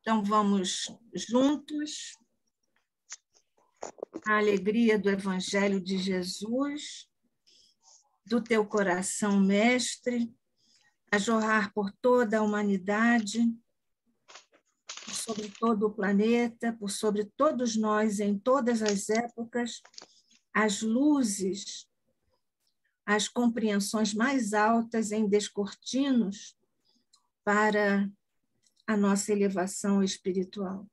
Então, vamos juntos à alegria do Evangelho de Jesus, do teu coração, Mestre, a jorrar por toda a humanidade, por sobre todo o planeta, por sobre todos nós, em todas as épocas, as luzes, as compreensões mais altas em descortinos para a nossa elevação espiritual.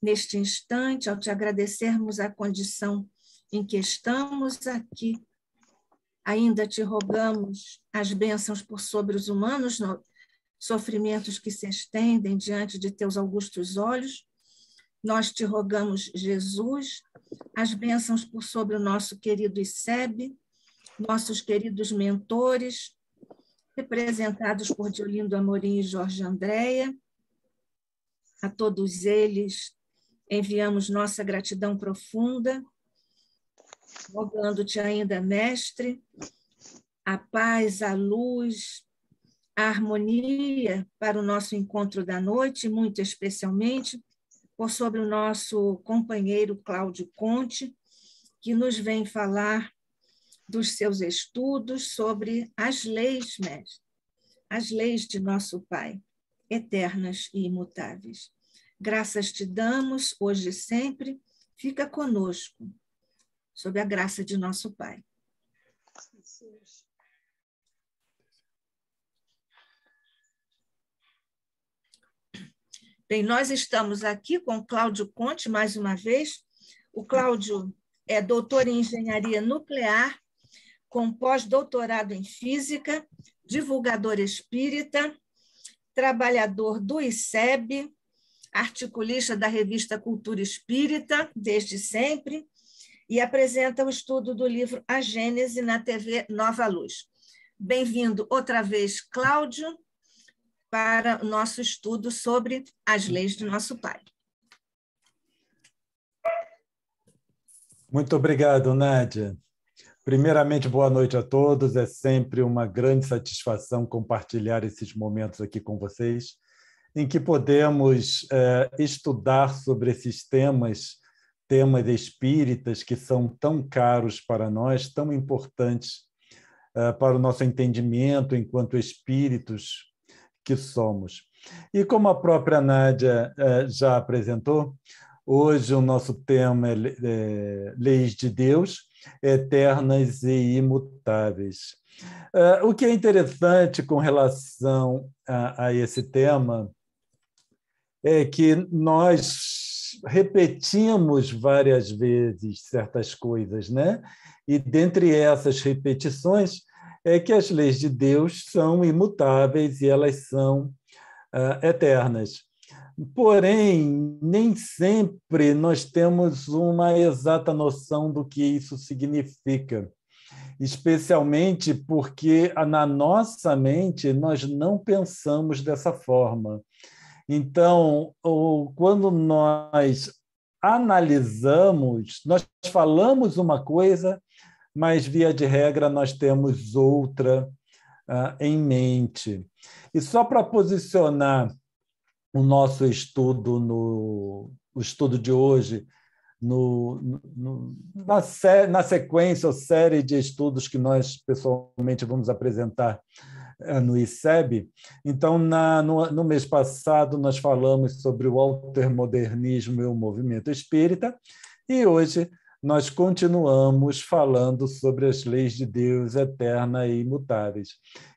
Neste instante, ao te agradecermos a condição em que estamos aqui, ainda te rogamos as bênçãos por sobre os humanos sofrimentos que se estendem diante de teus augustos olhos. Nós te rogamos, Jesus, as bênçãos por sobre o nosso querido ICEB, nossos queridos mentores, representados por Diolindo Amorim e Jorge Andréa. A todos eles enviamos nossa gratidão profunda, rogando-te ainda, Mestre, a paz, a luz, a harmonia para o nosso encontro da noite, muito especialmente por sobre o nosso companheiro Cláudio Conte, que nos vem falar dos seus estudos sobre as leis, Mestre, as leis de nosso Pai, eternas e imutáveis. Graças te damos, hoje e sempre, fica conosco, sob a graça de nosso Pai. Bem, nós estamos aqui com o Cláudio Conte, mais uma vez. O Cláudio é doutor em engenharia nuclear, com pós-doutorado em física, divulgador espírita, trabalhador do ICEB, articulista da revista Cultura Espírita, desde sempre, e apresenta o estudo do livro A Gênese na TV Nova Luz. Bem-vindo outra vez, Cláudio, para o nosso estudo sobre as leis de nosso Pai. Muito obrigado, Nádia. Primeiramente, boa noite a todos. É sempre uma grande satisfação compartilhar esses momentos aqui com vocês, em que podemos estudar sobre esses temas espíritas que são tão caros para nós, tão importantes para o nosso entendimento enquanto espíritos que somos. E como a própria Nádia já apresentou, hoje o nosso tema é Leis de Deus, eternas e imutáveis. O que é interessante com relação a esse tema é que nós repetimos várias vezes certas coisas, né? E dentre essas repetições é que as leis de Deus são imutáveis e elas são eternas. Porém, nem sempre nós temos uma exata noção do que isso significa, especialmente porque na nossa mente nós não pensamos dessa forma. Então, quando nós analisamos, nós falamos uma coisa, mas, via de regra, nós temos outra em mente. E só para posicionar o nosso estudo, o estudo de hoje, na sequência ou série de estudos que nós, pessoalmente, vamos apresentar no ICEB. Então, no mês passado, nós falamos sobre o altermodernismo e o movimento espírita, e hoje nós continuamos falando sobre as leis de Deus eternas e imutáveis.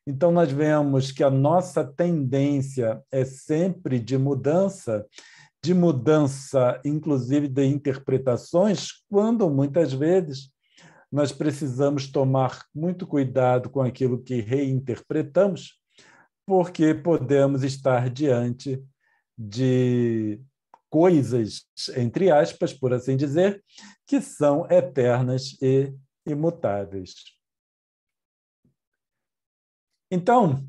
Então, nós vemos que a nossa tendência é sempre de mudança, inclusive de interpretações, quando, muitas vezes, nós precisamos tomar muito cuidado com aquilo que reinterpretamos, porque podemos estar diante de coisas, entre aspas, por assim dizer, que são eternas e imutáveis. Então,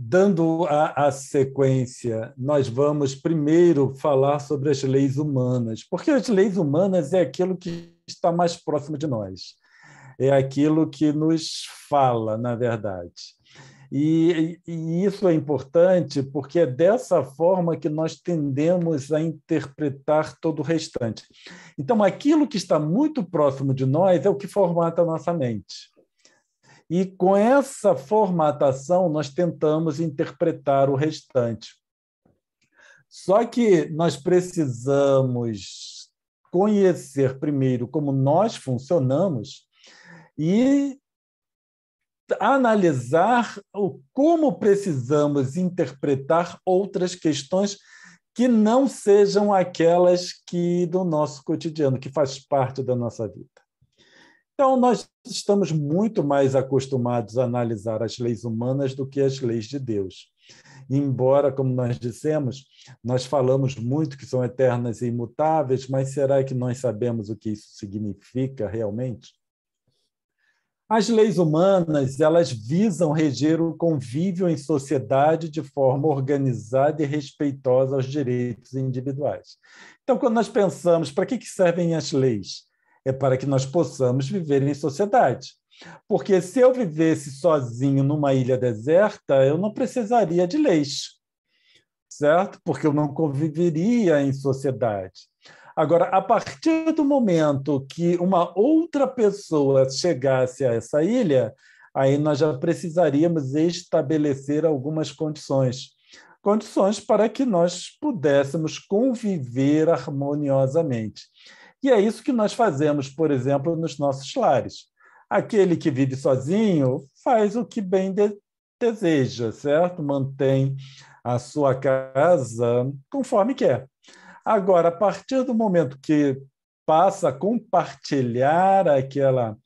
dando a sequência, nós vamos primeiro falar sobre as leis humanas, porque as leis humanas é aquilo que está mais próximo de nós, é aquilo que nos fala, na verdade. E isso é importante porque é dessa forma que nós tendemos a interpretar todo o restante. Então, aquilo que está muito próximo de nós é o que formata a nossa mente. E com essa formatação, nós tentamos interpretar o restante. Só que nós precisamos conhecer primeiro como nós funcionamos e analisar como precisamos interpretar outras questões que não sejam aquelas que do nosso cotidiano, que faz parte da nossa vida. Então, nós estamos muito mais acostumados a analisar as leis humanas do que as leis de Deus. Embora, como nós dissemos, nós falamos muito que são eternas e imutáveis, mas será que nós sabemos o que isso significa realmente? As leis humanas, elas visam reger o convívio em sociedade de forma organizada e respeitosa aos direitos individuais. Então, quando nós pensamos para que servem as leis? É para que nós possamos viver em sociedade. Porque se eu vivesse sozinho numa ilha deserta, eu não precisaria de leis, certo? Porque eu não conviveria em sociedade. Agora, a partir do momento que uma outra pessoa chegasse a essa ilha, aí nós já precisaríamos estabelecer algumas condições. Condições para que nós pudéssemos conviver harmoniosamente. E é isso que nós fazemos, por exemplo, nos nossos lares. Aquele que vive sozinho faz o que bem deseja, certo? Mantém a sua casa conforme quer. Agora, a partir do momento que passa a compartilhar aquela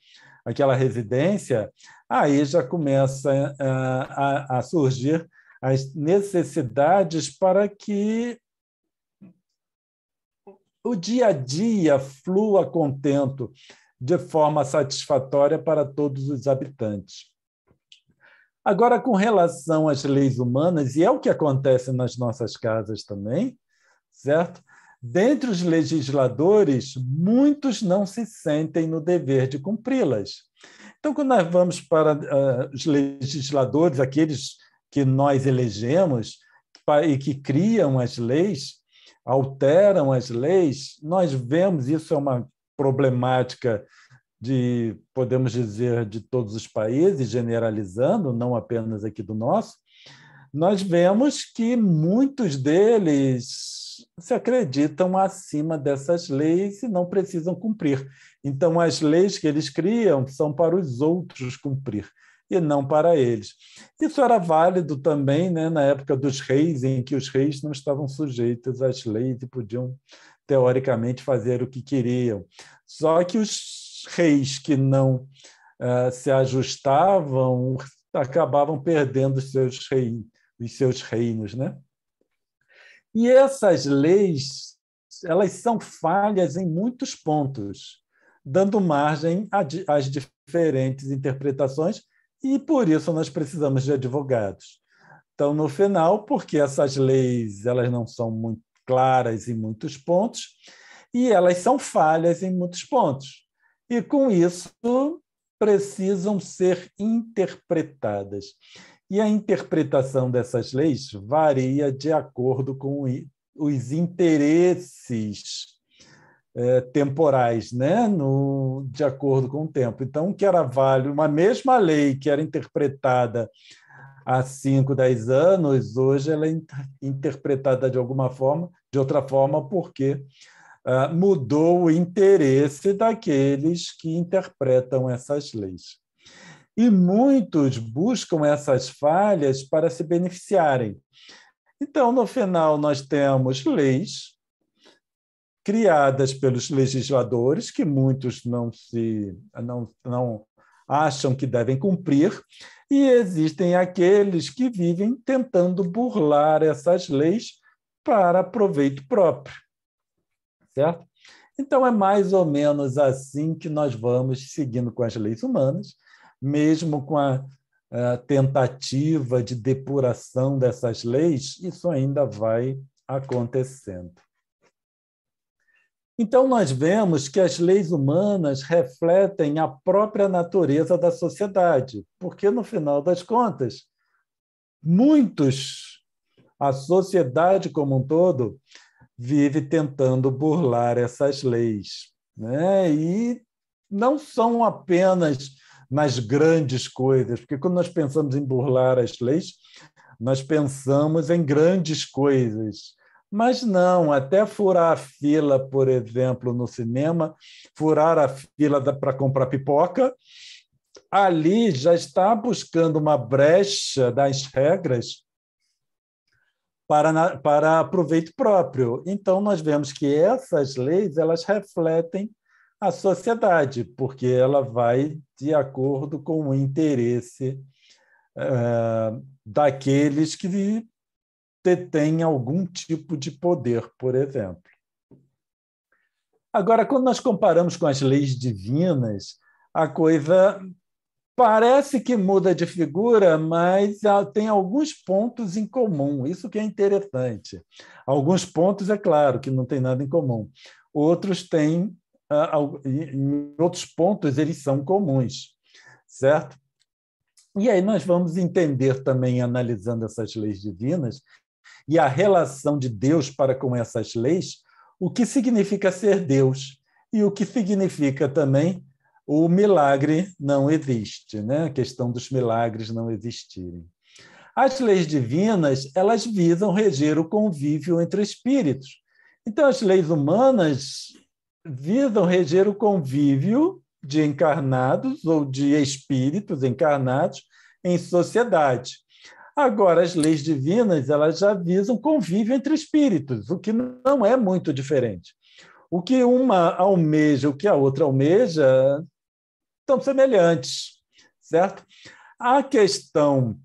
residência, aí já começa a surgir as necessidades para que o dia a dia flua contento, de forma satisfatória para todos os habitantes. Agora, com relação às leis humanas, e é o que acontece nas nossas casas também, certo? Dentre os legisladores, muitos não se sentem no dever de cumpri-las. Então, quando nós vamos para os legisladores, aqueles que nós elegemos e que criam as leis, alteram as leis, nós vemos, isso é uma problemática podemos dizer, de todos os países, generalizando, não apenas aqui do nosso, nós vemos que muitos deles se acreditam acima dessas leis e não precisam cumprir. Então, as leis que eles criam são para os outros cumprir e não para eles. Isso era válido também, né, na época dos reis, em que os reis não estavam sujeitos às leis e podiam, teoricamente, fazer o que queriam. Só que os reis que não se ajustavam acabavam perdendo os seus reinos, né? E essas leis, elas são falhas em muitos pontos, dando margem às diferentes interpretações, e por isso nós precisamos de advogados. Então, no final, porque essas leis elas não são muito claras em muitos pontos, e elas são falhas em muitos pontos. E, com isso, precisam ser interpretadas. E a interpretação dessas leis varia de acordo com os interesses temporais, né? De acordo com o tempo. Então, o que era válido, uma mesma lei que era interpretada há 5, 10 anos, hoje ela é interpretada de outra forma, porque mudou o interesse daqueles que interpretam essas leis. E muitos buscam essas falhas para se beneficiarem. Então, no final, nós temos leis criadas pelos legisladores, que muitos não acham que devem cumprir, e existem aqueles que vivem tentando burlar essas leis para proveito próprio. Certo? Então, é mais ou menos assim que nós vamos seguindo com as leis humanas, mesmo com a tentativa de depuração dessas leis, isso ainda vai acontecendo. Então, nós vemos que as leis humanas refletem a própria natureza da sociedade, porque, no final das contas, a sociedade como um todo, vive tentando burlar essas leis, né? E não são apenas nas grandes coisas, porque quando nós pensamos em burlar as leis, nós pensamos em grandes coisas. Mas não, até furar a fila, por exemplo, no cinema, furar a fila para comprar pipoca, ali já está buscando uma brecha das regras para proveito próprio. Então, nós vemos que essas leis elas refletem a sociedade, porque ela vai de acordo com o interesse daqueles que detêm algum tipo de poder, por exemplo. Agora, quando nós comparamos com as leis divinas, a coisa parece que muda de figura, mas tem alguns pontos em comum. Isso que é interessante. Alguns pontos, é claro, que não tem nada em comum. Outros têm, em outros pontos, eles são comuns, certo? E aí nós vamos entender também, analisando essas leis divinas, e a relação de Deus para com essas leis, o que significa ser Deus e o que significa também o milagre não existe, né? A questão dos milagres não existirem. As leis divinas, elas visam reger o convívio entre espíritos. Então, as leis humanas visam reger o convívio de encarnados ou de espíritos encarnados em sociedade. Agora, as leis divinas elas já visam convívio entre espíritos, o que não é muito diferente. O que uma almeja, o que a outra almeja, são semelhantes, certo? A questão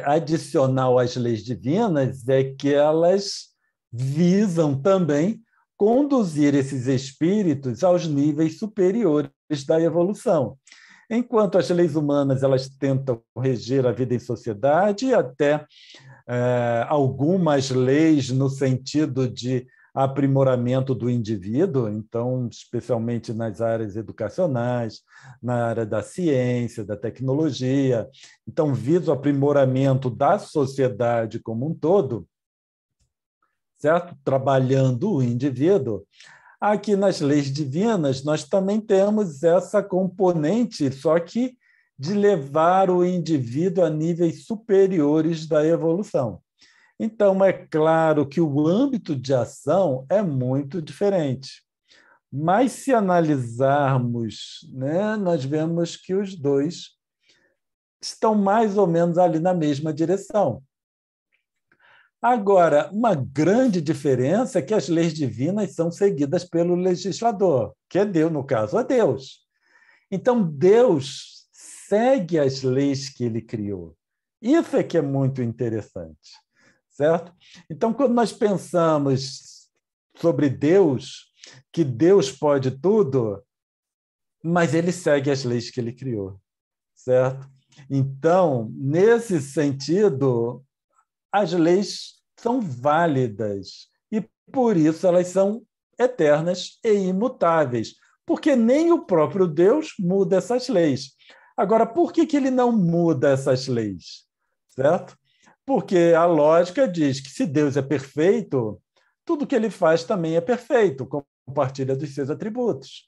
adicional às leis divinas é que elas visam também conduzir esses espíritos aos níveis superiores da evolução. Enquanto as leis humanas elas tentam reger a vida em sociedade, até algumas leis no sentido de aprimoramento do indivíduo, então, especialmente nas áreas educacionais, na área da ciência, da tecnologia. Então, visa o aprimoramento da sociedade como um todo, certo? Trabalhando o indivíduo. Aqui nas leis divinas, nós também temos essa componente, só que de levar o indivíduo a níveis superiores da evolução. Então, é claro que o âmbito de ação é muito diferente. Mas, se analisarmos, né, nós vemos que os dois estão mais ou menos ali na mesma direção. Agora, uma grande diferença é que as leis divinas são seguidas pelo legislador, que é Deus, no caso, é Deus. Então, Deus segue as leis que ele criou. Isso é que é muito interessante, certo? Então, quando nós pensamos sobre Deus, que Deus pode tudo, mas ele segue as leis que ele criou, certo? Então, nesse sentido, as leis são válidas e, por isso, elas são eternas e imutáveis, porque nem o próprio Deus muda essas leis. Agora, por que ele não muda essas leis? Certo? Porque a lógica diz que se Deus é perfeito, tudo que ele faz também é perfeito, compartilha dos seus atributos.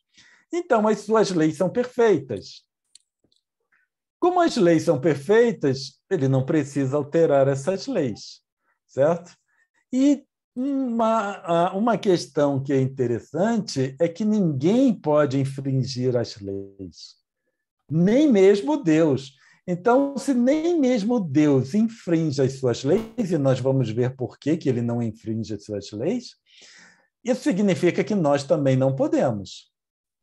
Então, as suas leis são perfeitas. Como as leis são perfeitas, ele não precisa alterar essas leis, certo? E uma questão que é interessante é que ninguém pode infringir as leis, nem mesmo Deus. Então, se nem mesmo Deus infringe as suas leis, e nós vamos ver por que ele não infringe as suas leis, isso significa que nós também não podemos,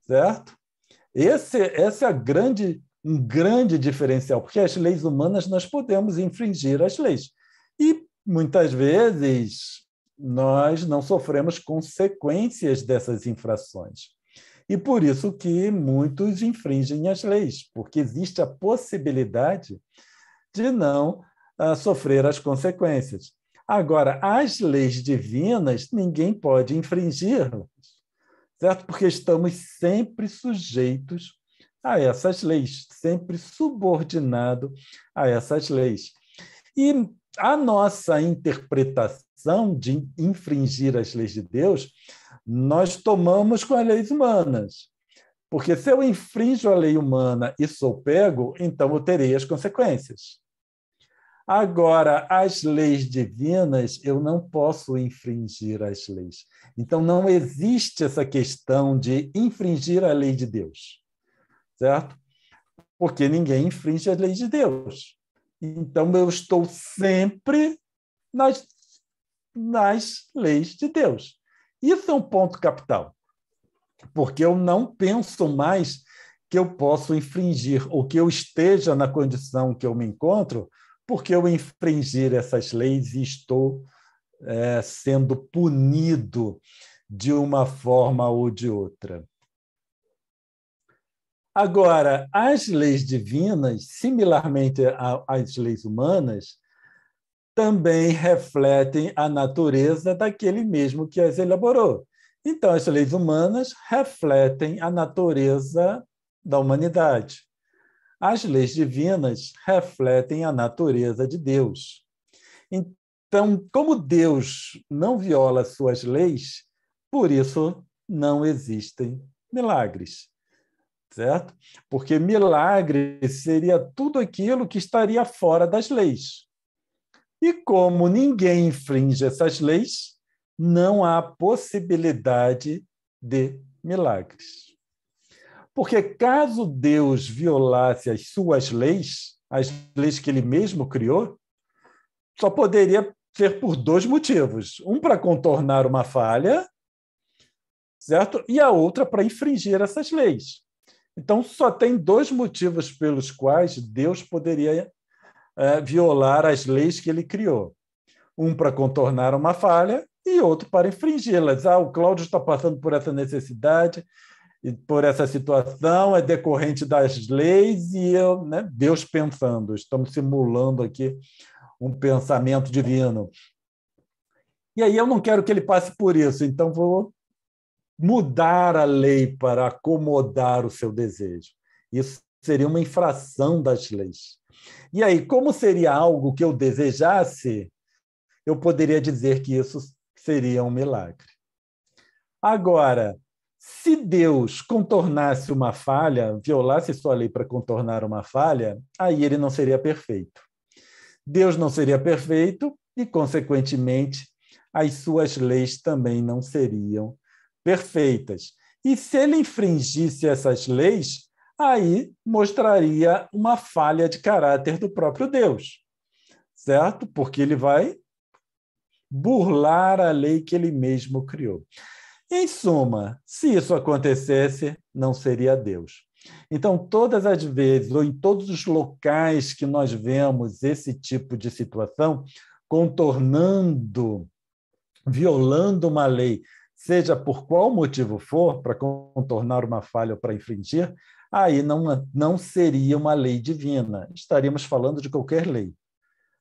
certo? Esse é um grande diferencial, porque as leis humanas nós podemos infringir as leis. E, muitas vezes, nós não sofremos consequências dessas infrações. E por isso que muitos infringem as leis, porque existe a possibilidade de não sofrer as consequências. Agora, as leis divinas, ninguém pode infringi-las, certo? Porque estamos sempre sujeitos a essas leis, sempre subordinados a essas leis. E a nossa interpretação de infringir as leis de Deus, nós tomamos com as leis humanas. Porque se eu infrinjo a lei humana e sou pego, então eu terei as consequências. Agora, as leis divinas, eu não posso infringir as leis. Então, não existe essa questão de infringir a lei de Deus, certo? Porque ninguém infringe as leis de Deus. Então, eu estou sempre nas leis de Deus. Isso é um ponto capital, porque eu não penso mais que eu posso infringir, ou que eu esteja na condição que eu me encontro, porque eu infringir essas leis e estou sendo punido de uma forma ou de outra. Agora, as leis divinas, similarmente às leis humanas, também refletem a natureza daquele mesmo que as elaborou. Então, as leis humanas refletem a natureza da humanidade. As leis divinas refletem a natureza de Deus. Então, como Deus não viola suas leis, por isso não existem milagres, certo? Porque milagre seria tudo aquilo que estaria fora das leis. E como ninguém infringe essas leis, não há possibilidade de milagres. Porque caso Deus violasse as suas leis, as leis que ele mesmo criou, só poderia ser por dois motivos. Um para contornar uma falha, certo? E a outra para infringir essas leis. Então, só tem dois motivos pelos quais Deus poderia violar as leis que ele criou. Um para contornar uma falha e outro para infringi-las. O Cláudio está passando por essa necessidade e por essa situação, é decorrente das leis e eu, Deus pensando, estamos simulando aqui um pensamento divino. E aí eu não quero que ele passe por isso, então vou mudar a lei para acomodar o seu desejo. Isso seria uma infração das leis. E aí, como seria algo que eu desejasse, eu poderia dizer que isso seria um milagre. Agora, se Deus contornasse uma falha, violasse sua lei para contornar uma falha, aí ele não seria perfeito. Deus não seria perfeito e, consequentemente, as suas leis também não seriam perfeitas. E se ele infringisse essas leis, aí mostraria uma falha de caráter do próprio Deus, certo? Porque ele vai burlar a lei que ele mesmo criou. Em suma, se isso acontecesse, não seria Deus. Então, todas as vezes, ou em todos os locais que nós vemos esse tipo de situação, contornando, violando uma lei, seja por qual motivo for, para contornar uma falha ou para infringir, aí não seria uma lei divina. Estaríamos falando de qualquer lei,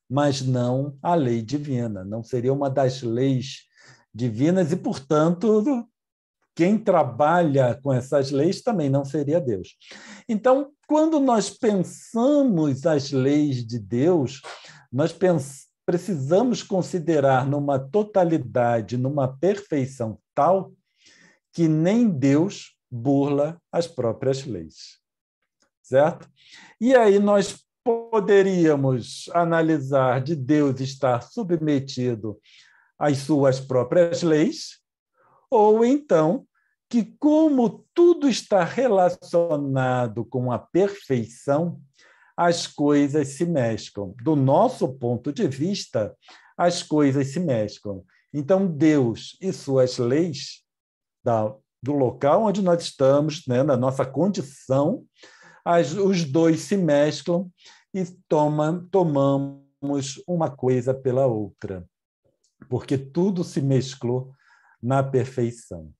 mas não a lei divina. Não seria uma das leis divinas e, portanto, quem trabalha com essas leis também não seria Deus. Então, quando nós pensamos as leis de Deus, nós precisamos considerar numa totalidade, numa perfeição tal, que nem Deus burla as próprias leis. Certo? E aí nós poderíamos analisar de Deus estar submetido às suas próprias leis, ou então que, como tudo está relacionado com a perfeição, as coisas se mesclam. Do nosso ponto de vista, as coisas se mesclam. Então, Deus e suas leis do local onde nós estamos, na nossa condição, os dois se mesclam e tomamos uma coisa pela outra, porque tudo se mesclou na perfeição.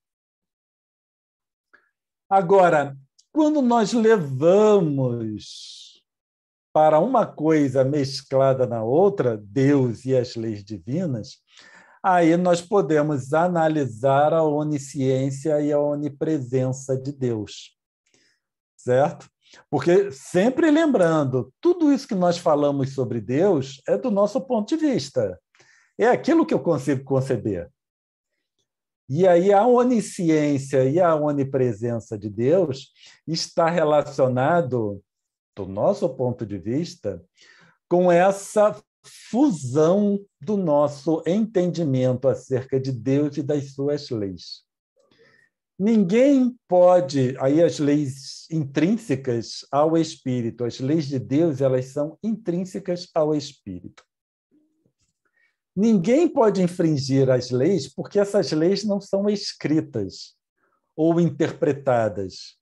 Agora, quando nós levamos para uma coisa mesclada na outra, Deus e as leis divinas, aí nós podemos analisar a onisciência e a onipresença de Deus, certo? Porque, sempre lembrando, tudo isso que nós falamos sobre Deus é do nosso ponto de vista. É aquilo que eu consigo conceber. E aí a onisciência e a onipresença de Deus está relacionado, do nosso ponto de vista, com essa fusão do nosso entendimento acerca de Deus e das suas leis. Ninguém pode, aí as leis intrínsecas ao Espírito, as leis de Deus, elas são intrínsecas ao Espírito. Ninguém pode infringir as leis porque essas leis não são escritas ou interpretadas.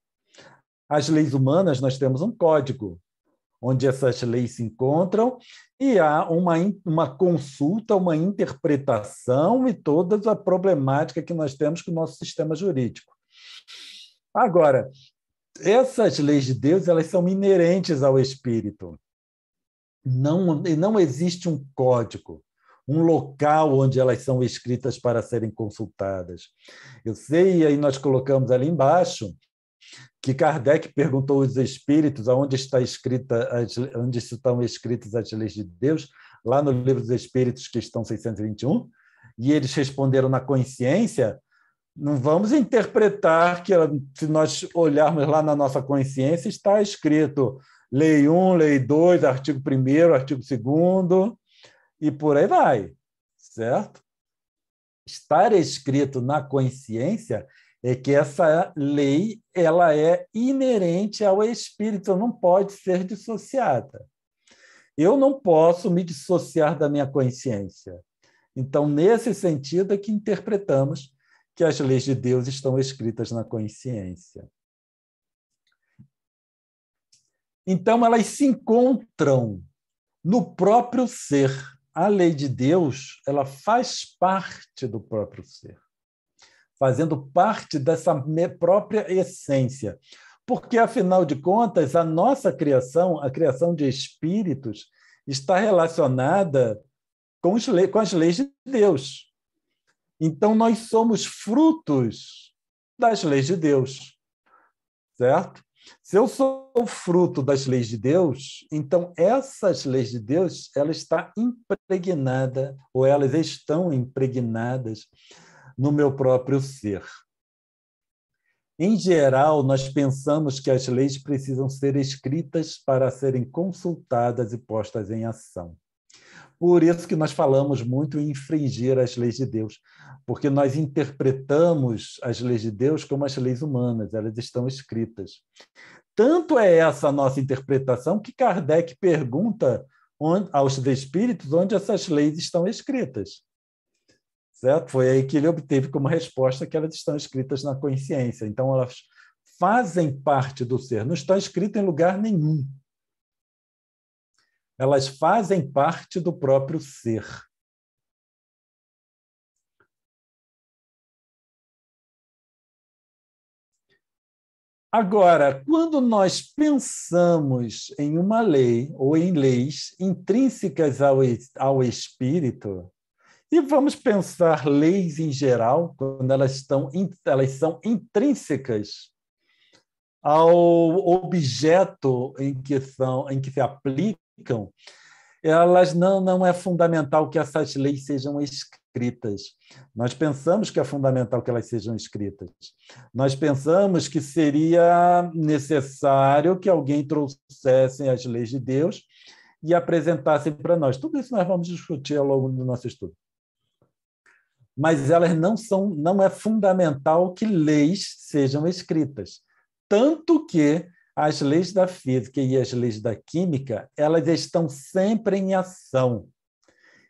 As leis humanas, nós temos um código, onde essas leis se encontram e há uma consulta, uma interpretação e toda a problemática que nós temos com o nosso sistema jurídico. Agora, essas leis de Deus, elas são inerentes ao Espírito. Não existe um código, um local onde elas são escritas para serem consultadas. Eu sei, e aí nós colocamos ali embaixo, que Kardec perguntou aos espíritos onde estão escritas as leis de Deus, lá no Livro dos Espíritos, questão 621, e eles responderam na consciência. Não vamos interpretar que, se nós olharmos lá na nossa consciência, está escrito Lei 1, Lei 2, artigo 1º, artigo 2º, e por aí vai, certo? Estar escrito na consciência é que essa lei ela é inerente ao espírito, não pode ser dissociada. Eu não posso me dissociar da minha consciência. Então, nesse sentido é que interpretamos que as leis de Deus estão escritas na consciência. Então, elas se encontram no próprio ser. A lei de Deus, ela faz parte do próprio ser, fazendo parte dessa própria essência. Porque, afinal de contas, a nossa criação, a criação de espíritos, está relacionada com as leis de Deus. Então, nós somos frutos das leis de Deus, certo? Se eu sou fruto das leis de Deus, então essas leis de Deus, elas estão impregnadas, ou elas estão impregnadas no meu próprio ser. Em geral, nós pensamos que as leis precisam ser escritas para serem consultadas e postas em ação. Por isso que nós falamos muito em infringir as leis de Deus, porque nós interpretamos as leis de Deus como as leis humanas, elas estão escritas. Tanto é essa a nossa interpretação que Kardec pergunta aos espíritos onde essas leis estão escritas. Certo? Foi aí que ele obteve como resposta que elas estão escritas na consciência. Então, elas fazem parte do ser, não estão escritas em lugar nenhum. Elas fazem parte do próprio ser. Agora, quando nós pensamos em uma lei ou em leis intrínsecas ao espírito, e vamos pensar leis em geral, quando elas são intrínsecas ao objeto em que se aplicam, elas não é fundamental que essas leis sejam escritas. Nós pensamos que é fundamental que elas sejam escritas. Nós pensamos que seria necessário que alguém trouxesse as leis de Deus e apresentassem para nós. Tudo isso nós vamos discutir ao longo do nosso estudo. Mas elas não é fundamental que leis sejam escritas. Tanto que as leis da física e as leis da química, elas estão sempre em ação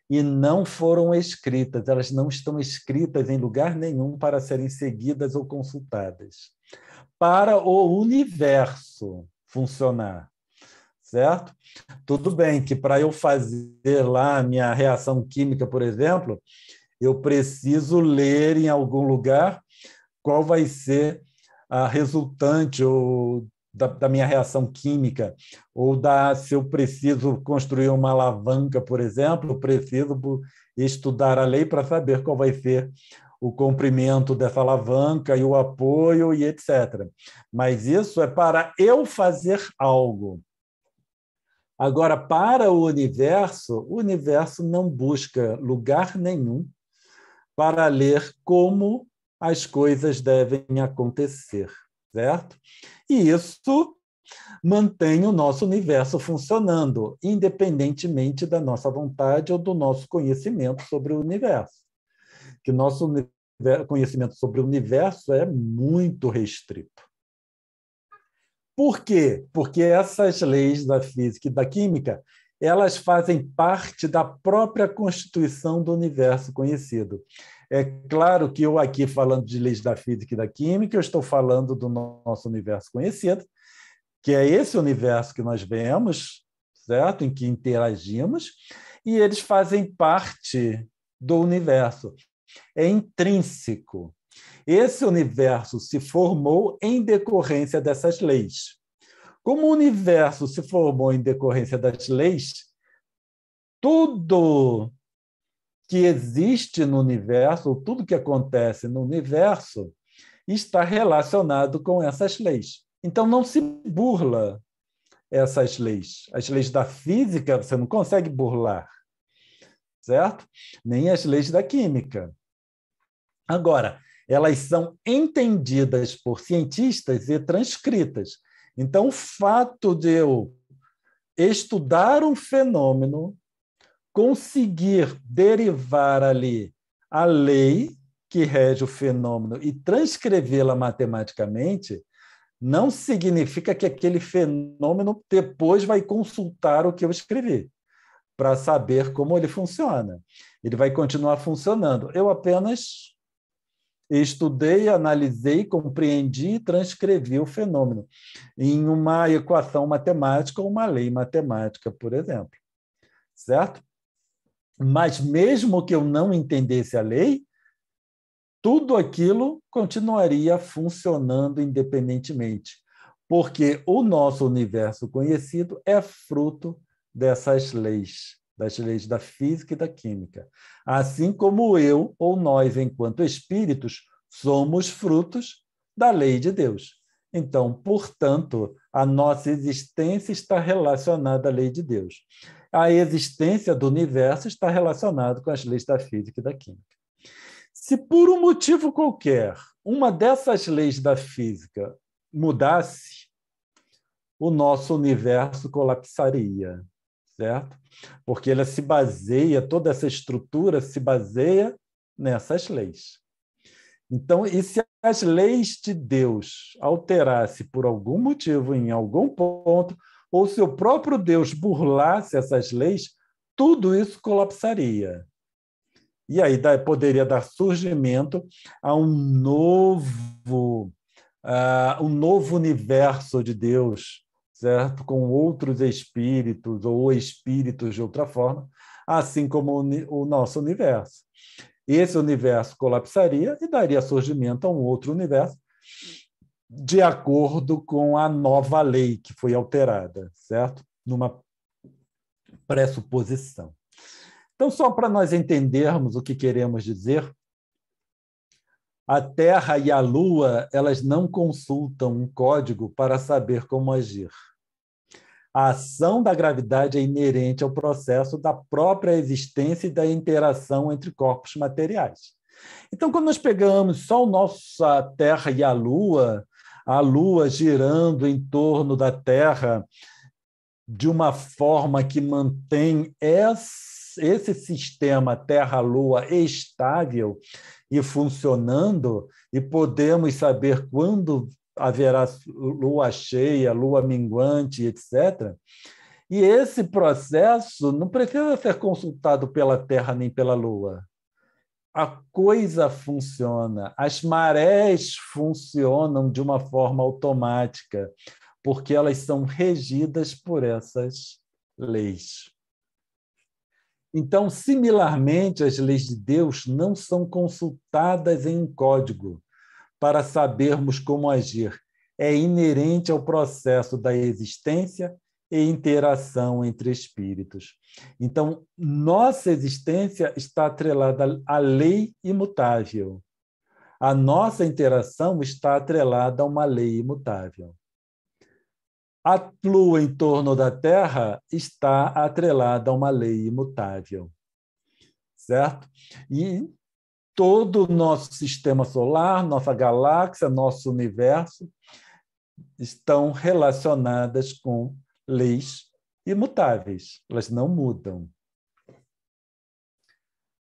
e não foram escritas, elas não estão escritas em lugar nenhum para serem seguidas ou consultadas. Para o universo funcionar, certo? Tudo bem que para eu fazer lá a minha reação química, por exemplo, eu preciso ler em algum lugar qual vai ser a resultante ou da minha reação química, ou se eu preciso construir uma alavanca, por exemplo, eu preciso estudar a lei para saber qual vai ser o comprimento dessa alavanca e o apoio e etc. Mas isso é para eu fazer algo. Agora, para o universo não busca lugar nenhum para ler como as coisas devem acontecer, certo? E isso mantém o nosso universo funcionando, independentemente da nossa vontade ou do nosso conhecimento sobre o universo. Que nosso conhecimento sobre o universo é muito restrito. Por quê? Porque essas leis da física e da química, elas fazem parte da própria constituição do universo conhecido. É claro que eu aqui falando de leis da física e da química, eu estou falando do nosso universo conhecido, que é esse universo que nós vemos, certo? Em que interagimos, e eles fazem parte do universo. É intrínseco. Esse universo se formou em decorrência dessas leis. Como o universo se formou em decorrência das leis, tudo que existe no universo, tudo que acontece no universo, está relacionado com essas leis. Então, não se burla essas leis. As leis da física você não consegue burlar, certo? Nem as leis da química. Agora, elas são entendidas por cientistas e transcritas. Então, o fato de eu estudar um fenômeno, conseguir derivar ali a lei que rege o fenômeno e transcrevê-la matematicamente, não significa que aquele fenômeno depois vai consultar o que eu escrevi para saber como ele funciona. Ele vai continuar funcionando. Eu apenas estudei, analisei, compreendi e transcrevi o fenômeno em uma equação matemática ou uma lei matemática, por exemplo. Certo? Mas mesmo que eu não entendesse a lei, tudo aquilo continuaria funcionando independentemente, porque o nosso universo conhecido é fruto dessas leis, das leis da física e da química. Assim como eu ou nós, enquanto espíritos, somos frutos da lei de Deus. Então, portanto, a nossa existência está relacionada à lei de Deus. A existência do universo está relacionada com as leis da física e da química. Se por um motivo qualquer uma dessas leis da física mudasse, o nosso universo colapsaria, certo? Porque ela se baseia, toda essa estrutura se baseia nessas leis. Então, e se as leis de Deus alterassem por algum motivo, em algum ponto, ou se o próprio Deus burlasse essas leis, tudo isso colapsaria. E aí poderia dar surgimento a um novo universo de Deus, certo? Com outros espíritos ou espíritos de outra forma, assim como o nosso universo. Esse universo colapsaria e daria surgimento a um outro universo de acordo com a nova lei que foi alterada, certo? Numa pressuposição. Então, só para nós entendermos o que queremos dizer, a Terra e a Lua, elas não consultam um código para saber como agir. A ação da gravidade é inerente ao processo da própria existência e da interação entre corpos materiais. Então, quando nós pegamos só a Terra e a Lua girando em torno da Terra de uma forma que mantém esse sistema Terra-Lua estável e funcionando, e podemos saber quando haverá lua cheia, lua minguante, etc. E esse processo não precisa ser consultado pela Terra nem pela Lua. A coisa funciona, as marés funcionam de uma forma automática, porque elas são regidas por essas leis. Então, similarmente, as leis de Deus não são consultadas em um código para sabermos como agir. É inerente ao processo da existência e interação entre espíritos. Então, nossa existência está atrelada à lei imutável, A nossa interação está atrelada a uma lei imutável. A Lua em torno da Terra está atrelada a uma lei imutável, certo? E todo o nosso sistema solar, nossa galáxia, nosso universo estão relacionadas com leis imutáveis, elas não mudam.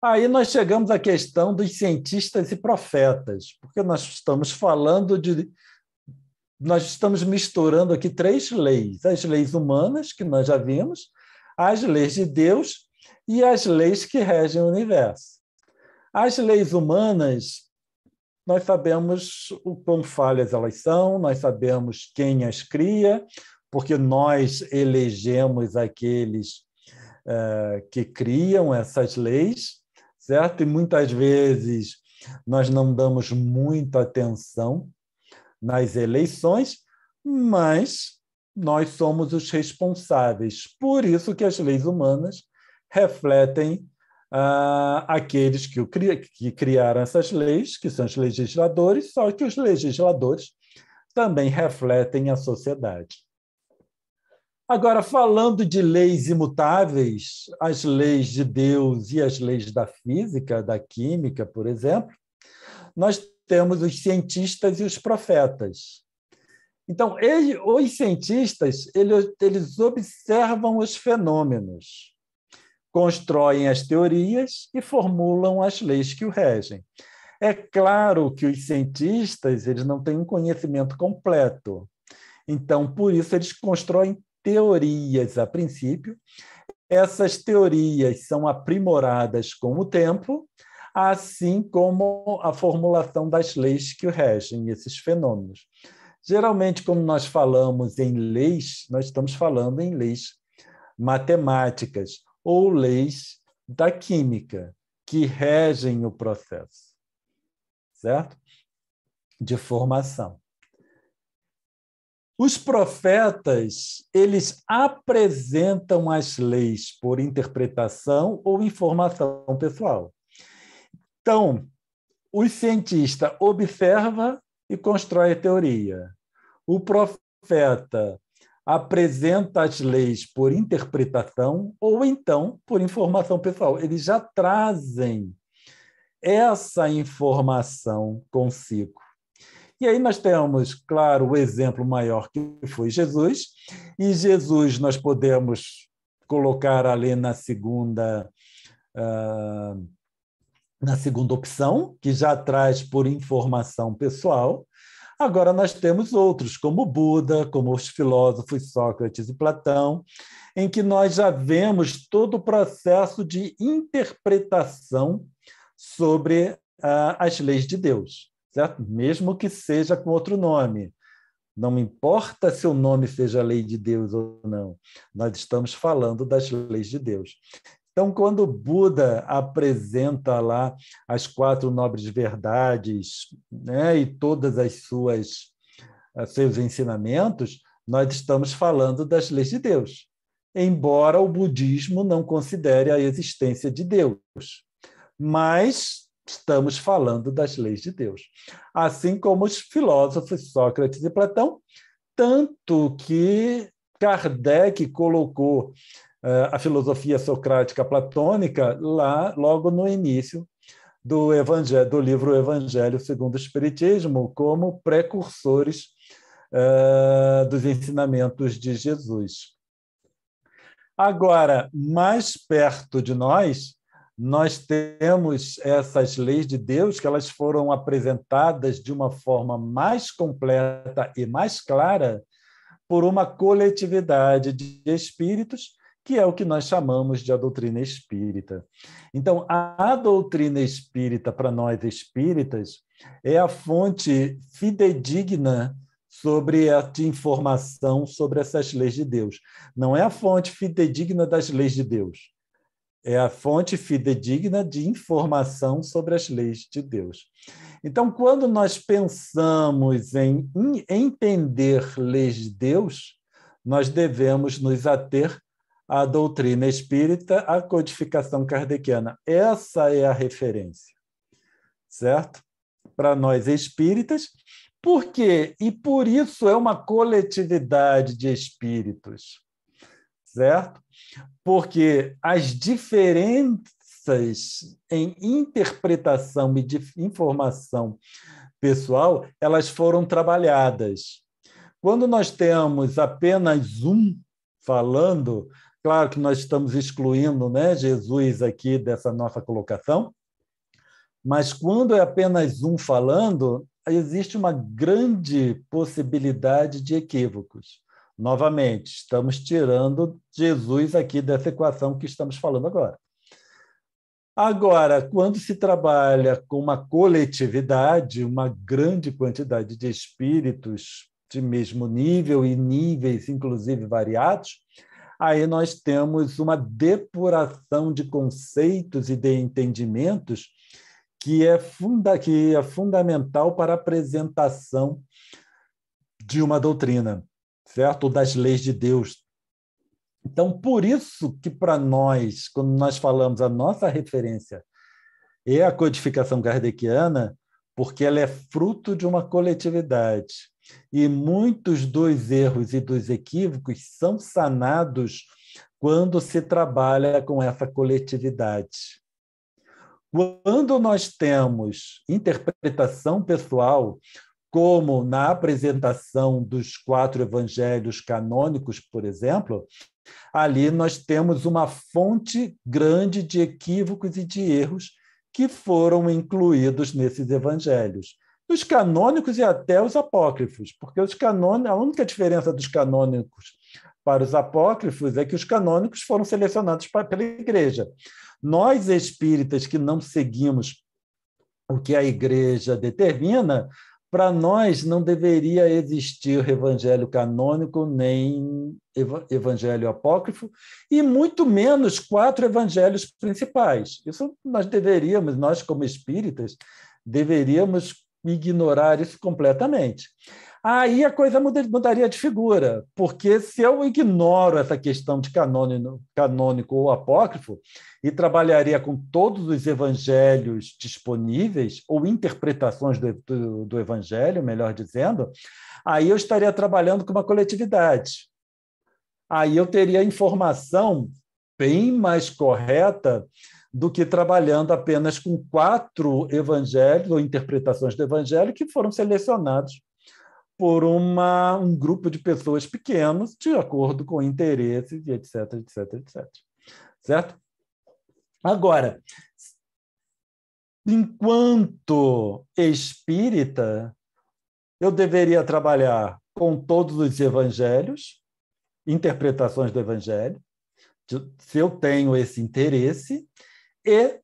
Aí nós chegamos à questão dos cientistas e profetas, porque nós estamos misturando aqui três leis: as leis humanas, que nós já vimos, as leis de Deus e as leis que regem o universo. As leis humanas, nós sabemos o quão falhas elas são, nós sabemos quem as cria, porque nós elegemos aqueles que criam essas leis, certo? E muitas vezes nós não damos muita atenção nas eleições, mas nós somos os responsáveis. Por isso que as leis humanas refletem aqueles que criaram essas leis, que são os legisladores, só que os legisladores também refletem a sociedade. Agora, falando de leis imutáveis, as leis de Deus e as leis da física, da química, por exemplo, nós temos os cientistas e os profetas. Então, os cientistas, eles observam os fenômenos, constroem as teorias e formulam as leis que o regem. É claro que os cientistas, eles não têm um conhecimento completo. Então, por isso, eles constroem teorias a princípio. Essas teorias são aprimoradas com o tempo, assim como a formulação das leis que regem esses fenômenos. Geralmente, quando nós falamos em leis, nós estamos falando em leis matemáticas ou leis da química, que regem o processo, certo? De formação. Os profetas, eles apresentam as leis por interpretação ou informação pessoal. Então, o cientista observa e constrói a teoria. O profeta apresenta as leis por interpretação ou então por informação pessoal. Eles já trazem essa informação consigo. E aí nós temos, claro, o exemplo maior que foi Jesus, e Jesus nós podemos colocar ali na segunda opção, que já traz por informação pessoal. Agora nós temos outros, como Buda, como os filósofos Sócrates e Platão, em que nós já vemos todo o processo de interpretação sobre as leis de Deus. Certo? Mesmo que seja com outro nome. Não importa se o nome seja lei de Deus ou não. Nós estamos falando das leis de Deus. Então, quando Buda apresenta lá as 4 nobres verdades, né, e todas as seus ensinamentos, nós estamos falando das leis de Deus. Embora o budismo não considere a existência de Deus. Mas estamos falando das leis de Deus. Assim como os filósofos Sócrates e Platão, tanto que Kardec colocou a filosofia socrática platônica lá, logo no início do livro Evangelho segundo o Espiritismo, como precursores dos ensinamentos de Jesus. Agora, mais perto de nós temos essas leis de Deus que elas foram apresentadas de uma forma mais completa e mais clara por uma coletividade de espíritos, que é o que nós chamamos de a doutrina espírita. Então, a doutrina espírita, para nós espíritas, é a fonte fidedigna de informação sobre essas leis de Deus. Não é a fonte fidedigna das leis de Deus. É a fonte fidedigna de informação sobre as leis de Deus. Então, quando nós pensamos em entender leis de Deus, nós devemos nos ater à doutrina espírita, à codificação kardeciana. Essa é a referência, certo? para nós espíritas. Por quê? E por isso é uma coletividade de espíritos, certo? Porque as diferenças em interpretação e de informação pessoal, elas foram trabalhadas. Quando nós temos apenas um falando, claro que nós estamos excluindo, né, Jesus aqui dessa nossa colocação, mas quando é apenas um falando, existe uma grande possibilidade de equívocos. Novamente, estamos tirando Jesus aqui dessa equação que estamos falando agora. Agora, quando se trabalha com uma coletividade, uma grande quantidade de espíritos de mesmo nível e níveis, inclusive, variados, aí nós temos uma depuração de conceitos e de entendimentos que é fundamental para a apresentação de uma doutrina, certo? Ou das leis de Deus. Então, por isso que para nós, quando nós falamos a nossa referência é a codificação kardeciana, porque ela é fruto de uma coletividade. E muitos dos erros e dos equívocos são sanados quando se trabalha com essa coletividade. Quando nós temos interpretação pessoal, como na apresentação dos 4 evangelhos canônicos, por exemplo, ali nós temos uma fonte grande de equívocos e de erros que foram incluídos nesses evangelhos. Os canônicos e até os apócrifos, porque a única diferença dos canônicos para os apócrifos é que os canônicos foram selecionados pela Igreja. Nós, espíritas, que não seguimos o que a Igreja determina, para nós não deveria existir evangelho canônico nem evangelho apócrifo, e muito menos 4 evangelhos principais. Isso nós como espíritas, deveríamos ignorar isso completamente. Aí a coisa mudaria de figura, porque se eu ignoro essa questão de canônico ou apócrifo e trabalharia com todos os evangelhos disponíveis, ou interpretações do evangelho, melhor dizendo, aí eu estaria trabalhando com uma coletividade. Aí eu teria informação bem mais correta do que trabalhando apenas com 4 evangelhos ou interpretações do evangelho que foram selecionados por um grupo de pessoas pequenos, de acordo com interesses, e etc, etc, etc. Certo? Agora, enquanto espírita, eu deveria trabalhar com todos os evangelhos, interpretações do evangelho, se eu tenho esse interesse, e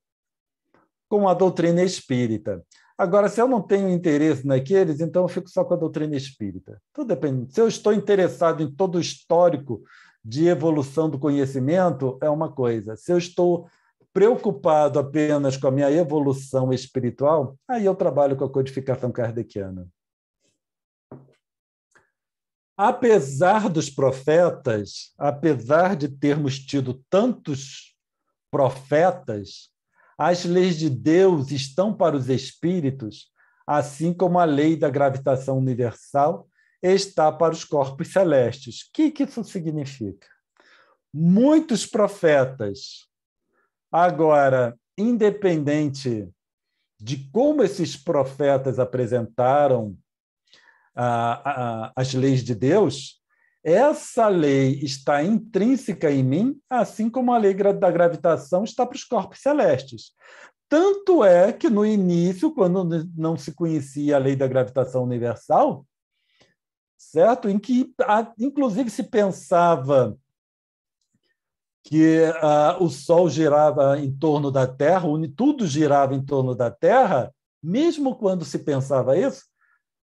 com a doutrina espírita. Agora, se eu não tenho interesse naqueles, então eu fico só com a doutrina espírita. Tudo depende. Se eu estou interessado em todo o histórico de evolução do conhecimento, é uma coisa. Se eu estou preocupado apenas com a minha evolução espiritual, aí eu trabalho com a codificação kardeciana. Apesar dos profetas, apesar de termos tido tantos profetas, as leis de Deus estão para os espíritos, assim como a lei da gravitação universal está para os corpos celestes. O que isso significa? Muitos profetas. Agora, independente de como esses profetas apresentaram as leis de Deus, essa lei está intrínseca em mim, assim como a lei da gravitação está para os corpos celestes. Tanto é que, no início, quando não se conhecia a lei da gravitação universal, certo? Em que, inclusive, se pensava que o Sol girava em torno da Terra, tudo girava em torno da Terra, mesmo quando se pensava isso,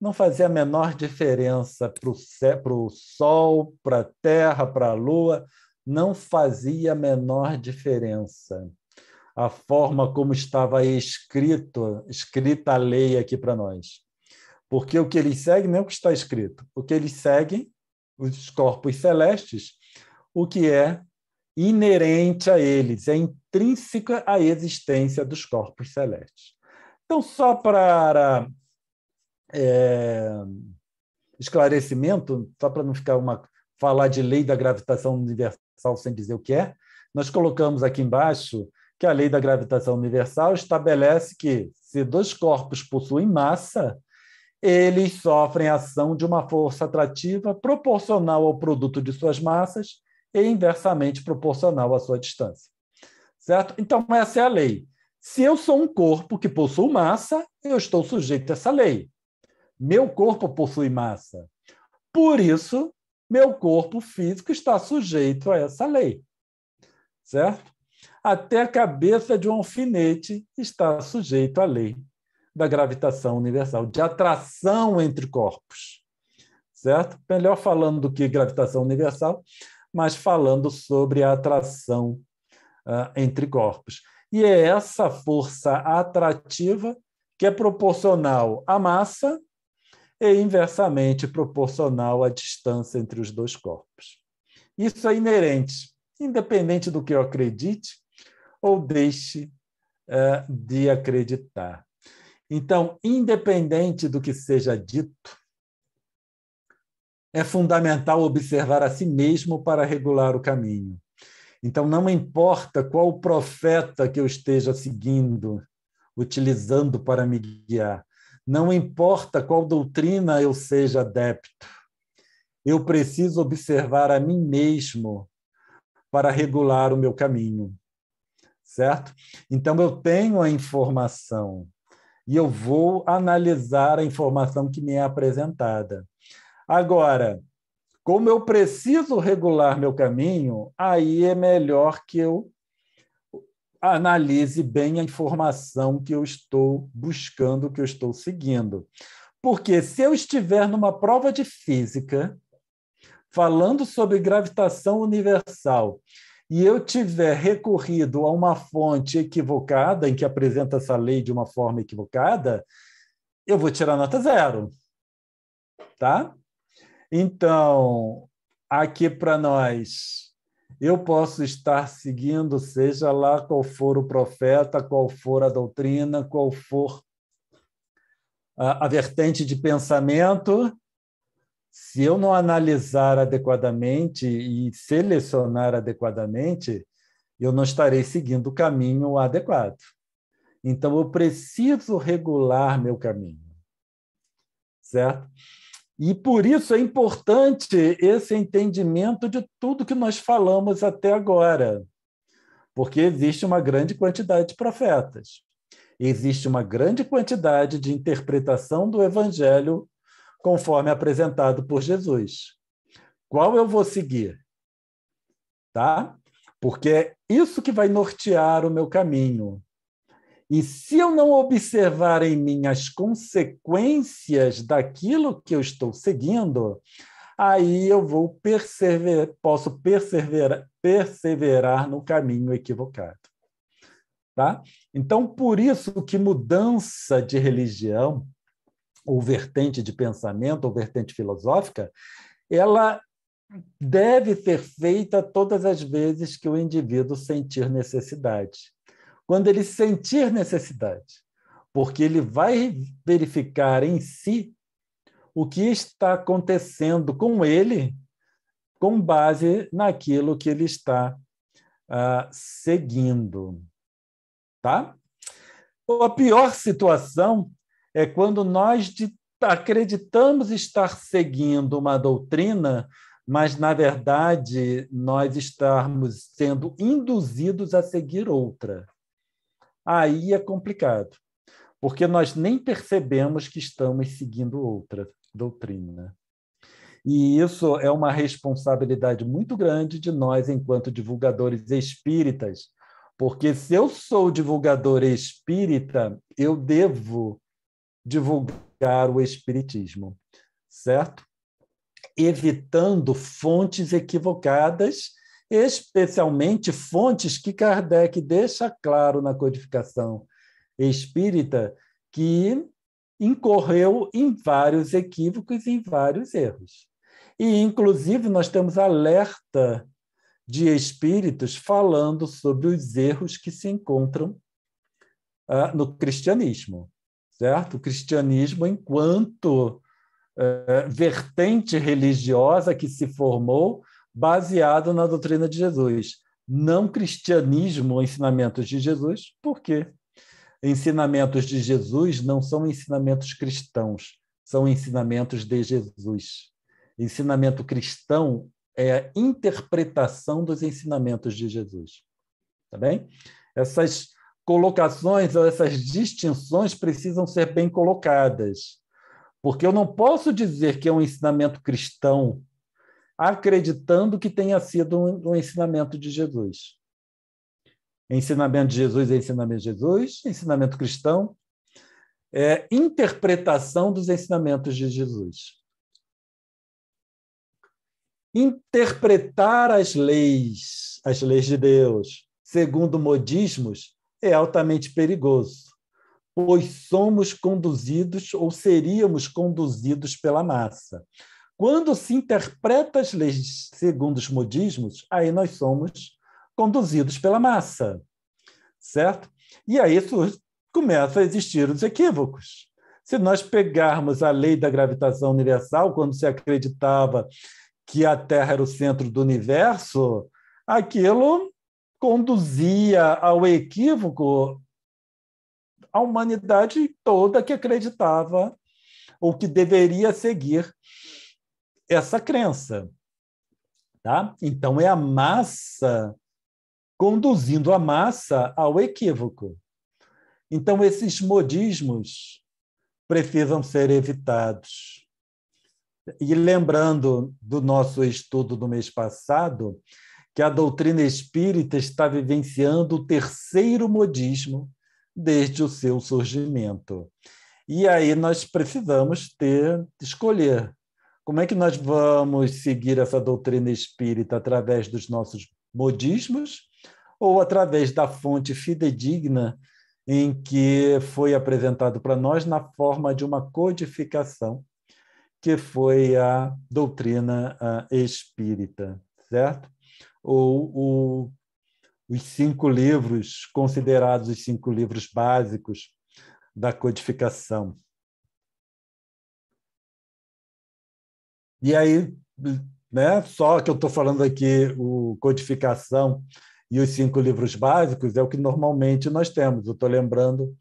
não fazia a menor diferença para o Sol, para a Terra, para a Lua, não fazia a menor diferença. A forma como estava escrita a lei aqui para nós. Porque o que eles seguem não é o que está escrito. O que eles seguem, os corpos celestes, o que é inerente a eles, é intrínseca à existência dos corpos celestes. Então, só para esclarecimento, só para não ficar falar de lei da gravitação universal sem dizer o que é, nós colocamos aqui embaixo que a lei da gravitação universal estabelece que, se dois corpos possuem massa, eles sofrem a ação de uma força atrativa proporcional ao produto de suas massas e inversamente proporcional à sua distância. Certo? Então, essa é a lei. Se eu sou um corpo que possui massa, eu estou sujeito a essa lei. Meu corpo possui massa. Por isso, meu corpo físico está sujeito a essa lei. Certo? Até a cabeça de um alfinete está sujeito à lei da gravitação universal, de atração entre corpos. Certo? Melhor falando do que gravitação universal, mas falando sobre a atração entre corpos. E é essa força atrativa que é proporcional à massa e inversamente proporcional à distância entre os dois corpos. Isso é inerente, independente do que eu acredite ou deixe de acreditar. Então, independente do que seja dito, é fundamental observar a si mesmo para regular o caminho. Então, não importa qual profeta que eu esteja seguindo, utilizando para me guiar, não importa qual doutrina eu seja adepto, eu preciso observar a mim mesmo para regular o meu caminho, certo? Então, eu tenho a informação e eu vou analisar a informação que me é apresentada. Agora, como eu preciso regular meu caminho, aí é melhor que eu analise bem a informação que eu estou buscando, que eu estou seguindo. Porque se eu estiver numa prova de física, falando sobre gravitação universal, e eu tiver recorrido a uma fonte equivocada, em que apresenta essa lei de uma forma equivocada, eu vou tirar nota 0. Tá? Então, aqui para nós, eu posso estar seguindo, seja lá qual for o profeta, qual for a doutrina, qual for a vertente de pensamento, se eu não analisar adequadamente e selecionar adequadamente, eu não estarei seguindo o caminho adequado. Então, eu preciso regular meu caminho, certo? E, por isso, é importante esse entendimento de tudo que nós falamos até agora, porque existe uma grande quantidade de profetas, existe uma grande quantidade de interpretação do Evangelho conforme apresentado por Jesus. Qual eu vou seguir? Tá? Porque é isso que vai nortear o meu caminho. E se eu não observar em mim as consequências daquilo que eu estou seguindo, aí eu vou posso perseverar no caminho equivocado. Tá? Então, por isso que mudança de religião, ou vertente de pensamento, ou vertente filosófica, ela deve ser feita todas as vezes que o indivíduo sentir necessidade. Quando ele sentir necessidade, porque ele vai verificar em si o que está acontecendo com ele com base naquilo que ele está seguindo. Tá? A pior situação é quando nós acreditamos estar seguindo uma doutrina, mas, na verdade, nós estarmos sendo induzidos a seguir outra. Aí é complicado, porque nós nem percebemos que estamos seguindo outra doutrina. E isso é uma responsabilidade muito grande de nós, enquanto divulgadores espíritas, porque se eu sou divulgador espírita, eu devo divulgar o espiritismo, certo? Evitando fontes equivocadas, especialmente fontes que Kardec deixa claro na codificação espírita que incorreu em vários equívocos e em vários erros. E, inclusive, nós temos alerta de espíritos falando sobre os erros que se encontram no cristianismo. certo? O cristianismo enquanto vertente religiosa que se formou baseado na doutrina de Jesus. Não cristianismo, ensinamentos de Jesus, por quê? Ensinamentos de Jesus não são ensinamentos cristãos, são ensinamentos de Jesus. Ensinamento cristão é a interpretação dos ensinamentos de Jesus. Tá bem? Essas colocações, ou essas distinções precisam ser bem colocadas, porque eu não posso dizer que é um ensinamento cristão acreditando que tenha sido um ensinamento de Jesus. Ensinamento de Jesus é ensinamento de Jesus, ensinamento cristão é interpretação dos ensinamentos de Jesus. Interpretar as leis de Deus, segundo modismos, é altamente perigoso, pois somos conduzidos ou seríamos conduzidos pela massa. Quando se interpreta as leis segundo os modismos, aí nós somos conduzidos pela massa, certo? E aí começam a existir os equívocos. Se nós pegarmos a lei da gravitação universal, quando se acreditava que a Terra era o centro do universo, aquilo conduzia ao equívoco a humanidade toda que acreditava ou que deveria seguir essa crença. Tá? Então, é a massa conduzindo a massa ao equívoco. Então, esses modismos precisam ser evitados. E lembrando do nosso estudo do mês passado, que a doutrina espírita está vivenciando o terceiro modismo desde o seu surgimento. E aí nós precisamos escolher como é que nós vamos seguir essa doutrina espírita através dos nossos modismos ou através da fonte fidedigna em que foi apresentado para nós na forma de uma codificação, que foi a doutrina espírita, certo? Ou os 5 livros, considerados os 5 livros básicos da codificação. E aí, né, só que eu estou falando aqui, o codificação e os 5 livros básicos é o que normalmente nós temos. Eu estou lembrando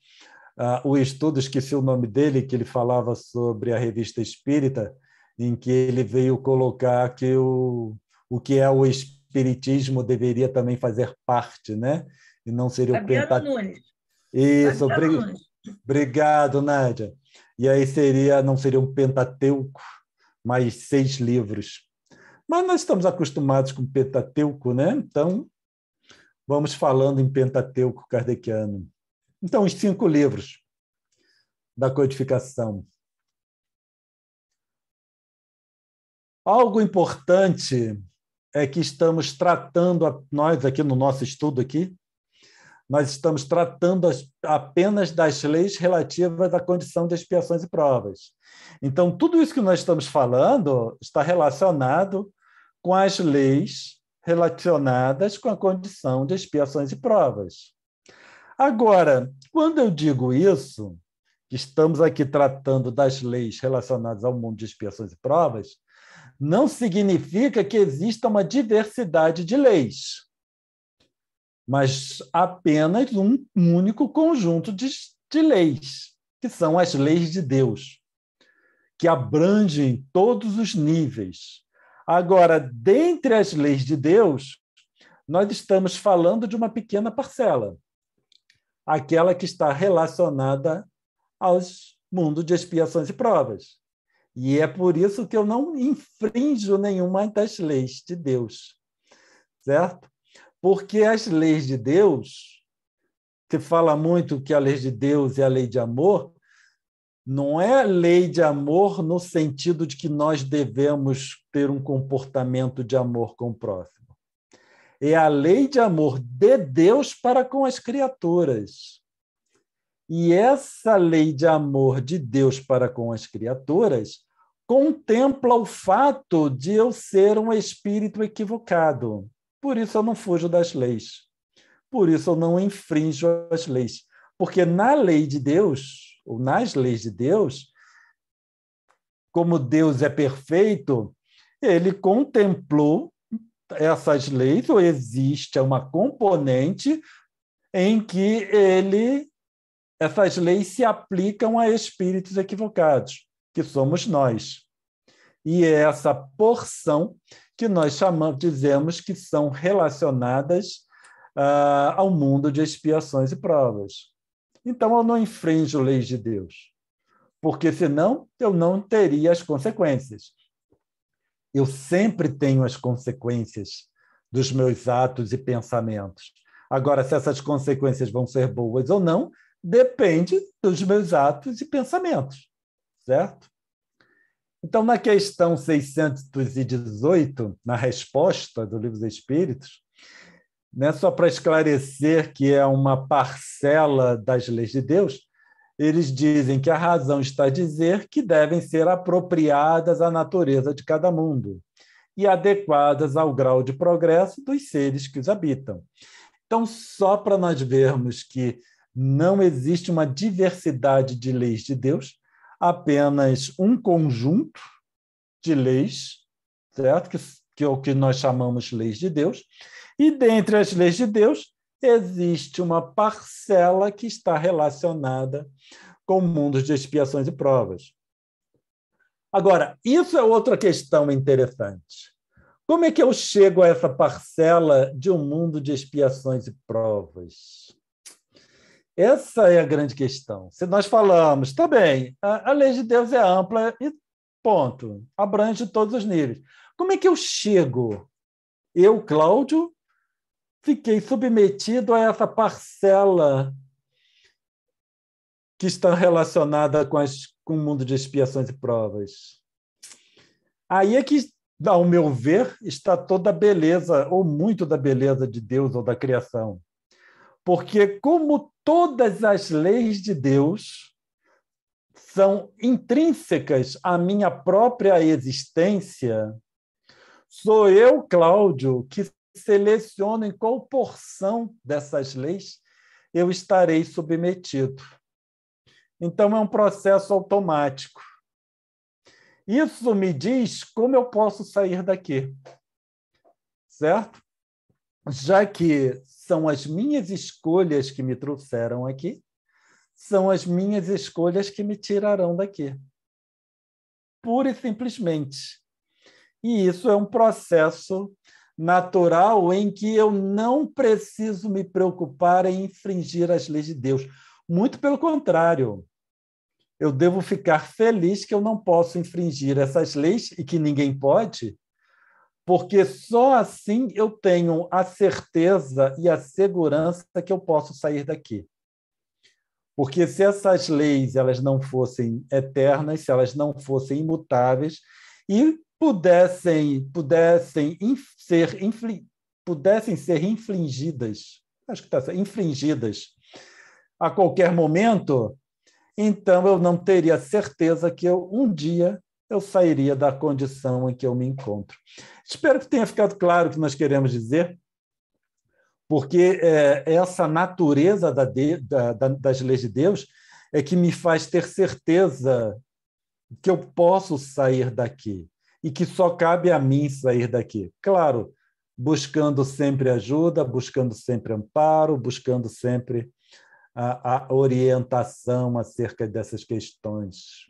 o estudo, esqueci o nome dele, que ele falava sobre a revista espírita, em que ele veio colocar que o que é o espiritismo deveria também fazer parte, né? E não seria o Fabiano Nunes. Isso, Fabiano Nunes. Obrigado, Nádia. E aí não seria um Pentateuco, mas 6 livros. Mas nós estamos acostumados com Pentateuco, né? Então, vamos falando em Pentateuco kardeciano. Então, os 5 livros da codificação. Algo importante é que estamos tratando, nós aqui no nosso estudo aqui, nós estamos tratando apenas das leis relativas à condição de expiações e provas. Então, tudo isso que nós estamos falando está relacionado com as leis relacionadas com a condição de expiações e provas. Agora, quando eu digo isso, que estamos aqui tratando das leis relacionadas ao mundo de expiações e provas, não significa que exista uma diversidade de leis, mas apenas um único conjunto de leis, que são as leis de Deus, que abrangem todos os níveis. Agora, dentre as leis de Deus, nós estamos falando de uma pequena parcela, aquela que está relacionada aos mundos de expiações e provas. E é por isso que eu não infrinjo nenhuma das leis de Deus, certo? Porque as leis de Deus, se fala muito que a lei de Deus é a lei de amor, não é lei de amor no sentido de que nós devemos ter um comportamento de amor com o próximo. É a lei de amor de Deus para com as criaturas. E essa lei de amor de Deus para com as criaturas contempla o fato de eu ser um espírito equivocado. Por isso eu não fujo das leis. Por isso eu não infrinjo as leis. Porque na lei de Deus, ou nas leis de Deus, como Deus é perfeito, ele contemplou essas leis, ou existe uma componente em que essas leis se aplicam a espíritos equivocados, que somos nós. E é essa porção que nós dizemos que são relacionadas ao mundo de expiações e provas. Então, eu não infrinjo leis de Deus, porque senão eu não teria as consequências. Eu sempre tenho as consequências dos meus atos e pensamentos. Agora, se essas consequências vão ser boas ou não, depende dos meus atos e pensamentos, certo? Então, na questão 618, na resposta do Livro dos Espíritos, né, só para esclarecer que é uma parcela das leis de Deus, eles dizem que a razão está a dizer que devem ser apropriadas à natureza de cada mundo e adequadas ao grau de progresso dos seres que os habitam. Então, só para nós vermos que não existe uma diversidade de leis de Deus, apenas um conjunto de leis, certo? Que é o que nós chamamos leis de Deus, e dentre as leis de Deus existe uma parcela que está relacionada com mundos de expiações e provas. Agora, isso é outra questão interessante. Como é que eu chego a essa parcela de um mundo de expiações e provas? Essa é a grande questão. Se nós falamos, tá bem, a lei de Deus é ampla e ponto, abrange todos os níveis. Como é que eu chego? Eu, Cláudio, fiquei submetido a essa parcela que está relacionada com o mundo de expiações e provas. Aí é que, ao meu ver, está toda a beleza, ou muito da beleza de Deus ou da criação. Porque, como todas as leis de Deus são intrínsecas à minha própria existência, sou eu, Cláudio, que seleciono em qual porção dessas leis eu estarei submetido. Então, é um processo automático. Isso me diz como eu posso sair daqui, certo? Já que são as minhas escolhas que me trouxeram aqui, são as minhas escolhas que me tirarão daqui. Pura e simplesmente. E isso é um processo natural em que eu não preciso me preocupar em infringir as leis de Deus. Muito pelo contrário. Eu devo ficar feliz que eu não posso infringir essas leis e que ninguém pode, porque só assim eu tenho a certeza e a segurança que eu posso sair daqui. Porque se essas leis elas não fossem eternas, se elas não fossem imutáveis e pudessem ser infligidas, acho que está certo, infringidas a qualquer momento, então eu não teria certeza que um dia eu sairia da condição em que eu me encontro. Espero que tenha ficado claro o que nós queremos dizer, porque essa natureza das leis de Deus é que me faz ter certeza que eu posso sair daqui e que só cabe a mim sair daqui. Claro, buscando sempre ajuda, buscando sempre amparo, buscando sempre a orientação acerca dessas questões.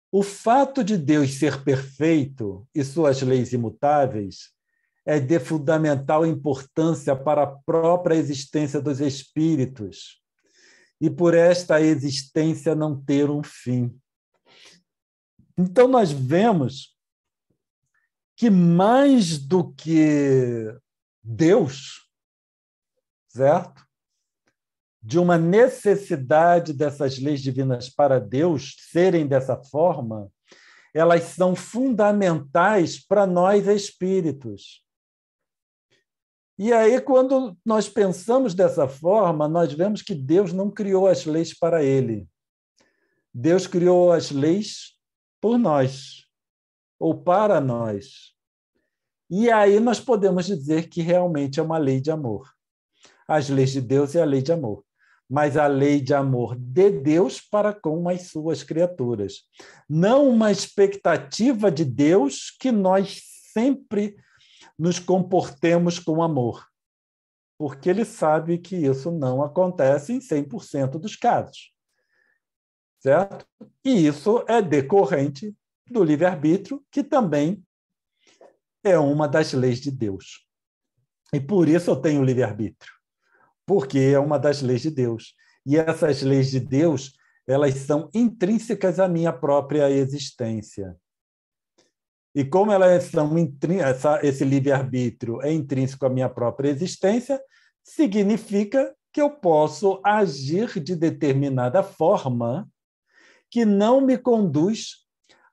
O fato de Deus ser perfeito e suas leis imutáveis é de fundamental importância para a própria existência dos espíritos e por esta existência não ter um fim. Então, nós vemos que mais do que Deus, certo? De uma necessidade dessas leis divinas para Deus serem dessa forma, elas são fundamentais para nós espíritos. E aí, quando nós pensamos dessa forma, nós vemos que Deus não criou as leis para ele. Deus criou as leis por nós, ou para nós. E aí nós podemos dizer que realmente é uma lei de amor. as leis de Deus e a lei de amor. Mas a lei de amor de Deus para com as suas criaturas. Não uma expectativa de Deus que nós sempre nos comportemos com amor, porque ele sabe que isso não acontece em 100% dos casos, certo? E isso é decorrente do livre-arbítrio, que também é uma das leis de Deus. E por isso eu tenho livre-arbítrio, porque é uma das leis de Deus. E essas leis de Deus, elas são intrínsecas à minha própria existência. E como elas são esse livre-arbítrio é intrínseco à minha própria existência, significa que eu posso agir de determinada forma que não me conduz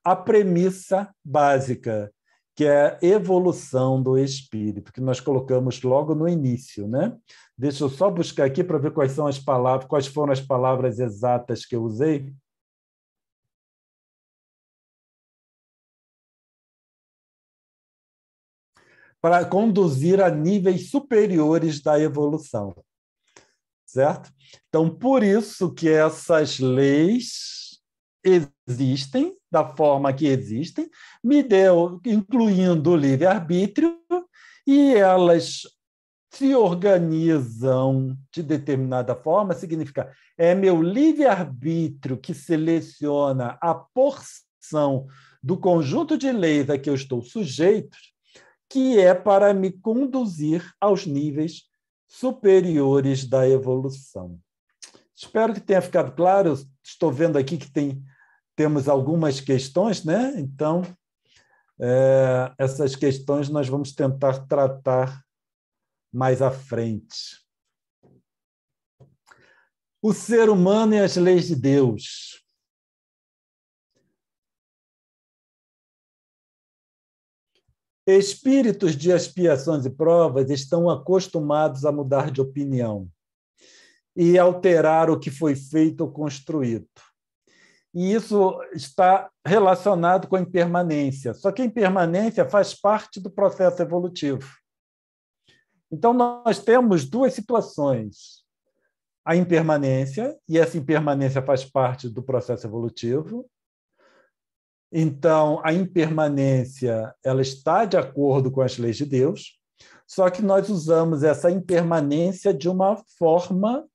à premissa básica, que é a evolução do espírito, que nós colocamos logo no início, né? Deixa eu só buscar aqui para ver quais são as palavras, quais foram as palavras exatas que eu usei. Para conduzir a níveis superiores da evolução, certo? Então, por isso que essas leis existem da forma que existem, me deu, incluindo o livre-arbítrio, e elas se organizam de determinada forma, significa é meu livre-arbítrio que seleciona a porção do conjunto de leis a que eu estou sujeito, que é para me conduzir aos níveis superiores da evolução. Espero que tenha ficado claro. Estou vendo aqui que temos algumas questões, né? Então, essas questões nós vamos tentar tratar mais à frente. O ser humano e as leis de Deus. Espíritos de expiações e provas estão acostumados a mudar de opinião e alterar o que foi feito ou construído. E isso está relacionado com a impermanência. Só que a impermanência faz parte do processo evolutivo. Então, nós temos duas situações. A impermanência, e essa impermanência faz parte do processo evolutivo. Então, a impermanência ela está de acordo com as leis de Deus, só que nós usamos essa impermanência de uma forma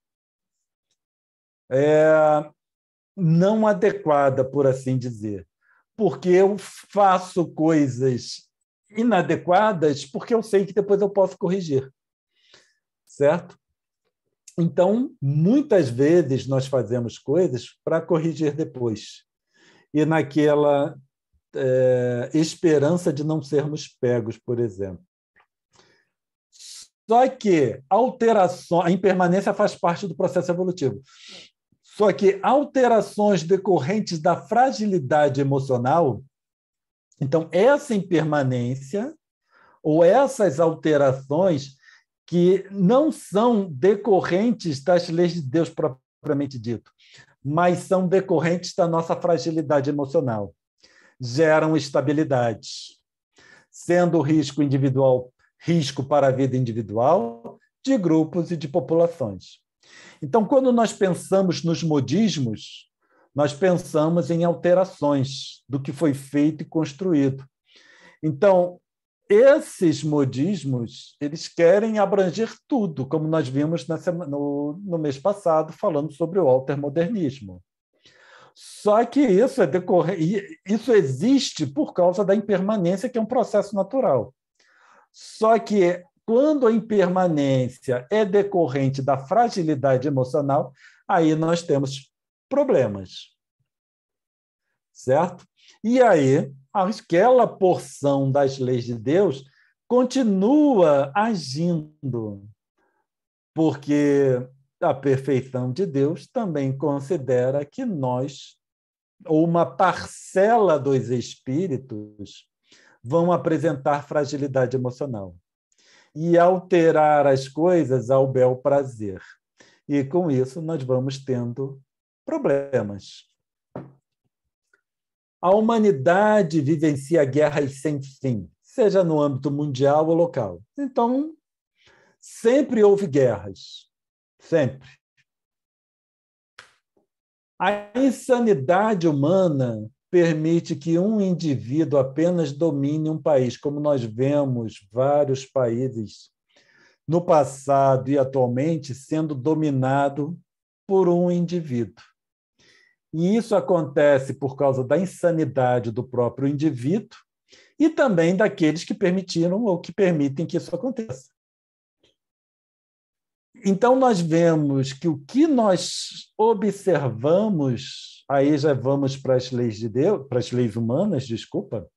não adequada, por assim dizer. Porque eu faço coisas inadequadas porque eu sei que depois eu posso corrigir, certo? Então, muitas vezes nós fazemos coisas para corrigir depois. E naquela esperança de não sermos pegos, por exemplo. Só que a impermanência faz parte do processo evolutivo. Só que alterações decorrentes da fragilidade emocional, então essa impermanência ou essas alterações que não são decorrentes das leis de Deus propriamente dito, mas são decorrentes da nossa fragilidade emocional. Geram estabilidades, sendo o risco individual risco para a vida individual, de grupos e de populações. Então, quando nós pensamos nos modismos, nós pensamos em alterações do que foi feito e construído. Então, esses modismos, eles querem abranger tudo, como nós vimos no mês passado, falando sobre o altermodernismo. Só que isso existe por causa da impermanência, que é um processo natural. Só que quando a impermanência é decorrente da fragilidade emocional, aí nós temos problemas, certo? E aí, aquela porção das leis de Deus continua agindo, porque a perfeição de Deus também considera que nós, ou uma parcela dos espíritos, vão apresentar fragilidade emocional e alterar as coisas ao bel prazer. E, com isso, nós vamos tendo problemas. A humanidade vivencia guerras sem fim, seja no âmbito mundial ou local. Então, sempre houve guerras. Sempre. A insanidade humana permite que um indivíduo apenas domine um país, como nós vemos vários países no passado e atualmente sendo dominado por um indivíduo. E isso acontece por causa da insanidade do próprio indivíduo e também daqueles que permitiram ou que permitem que isso aconteça. Então, nós vemos que o que nós observamos, aí já vamos para as leis de Deus, para as leis humanas, desculpa,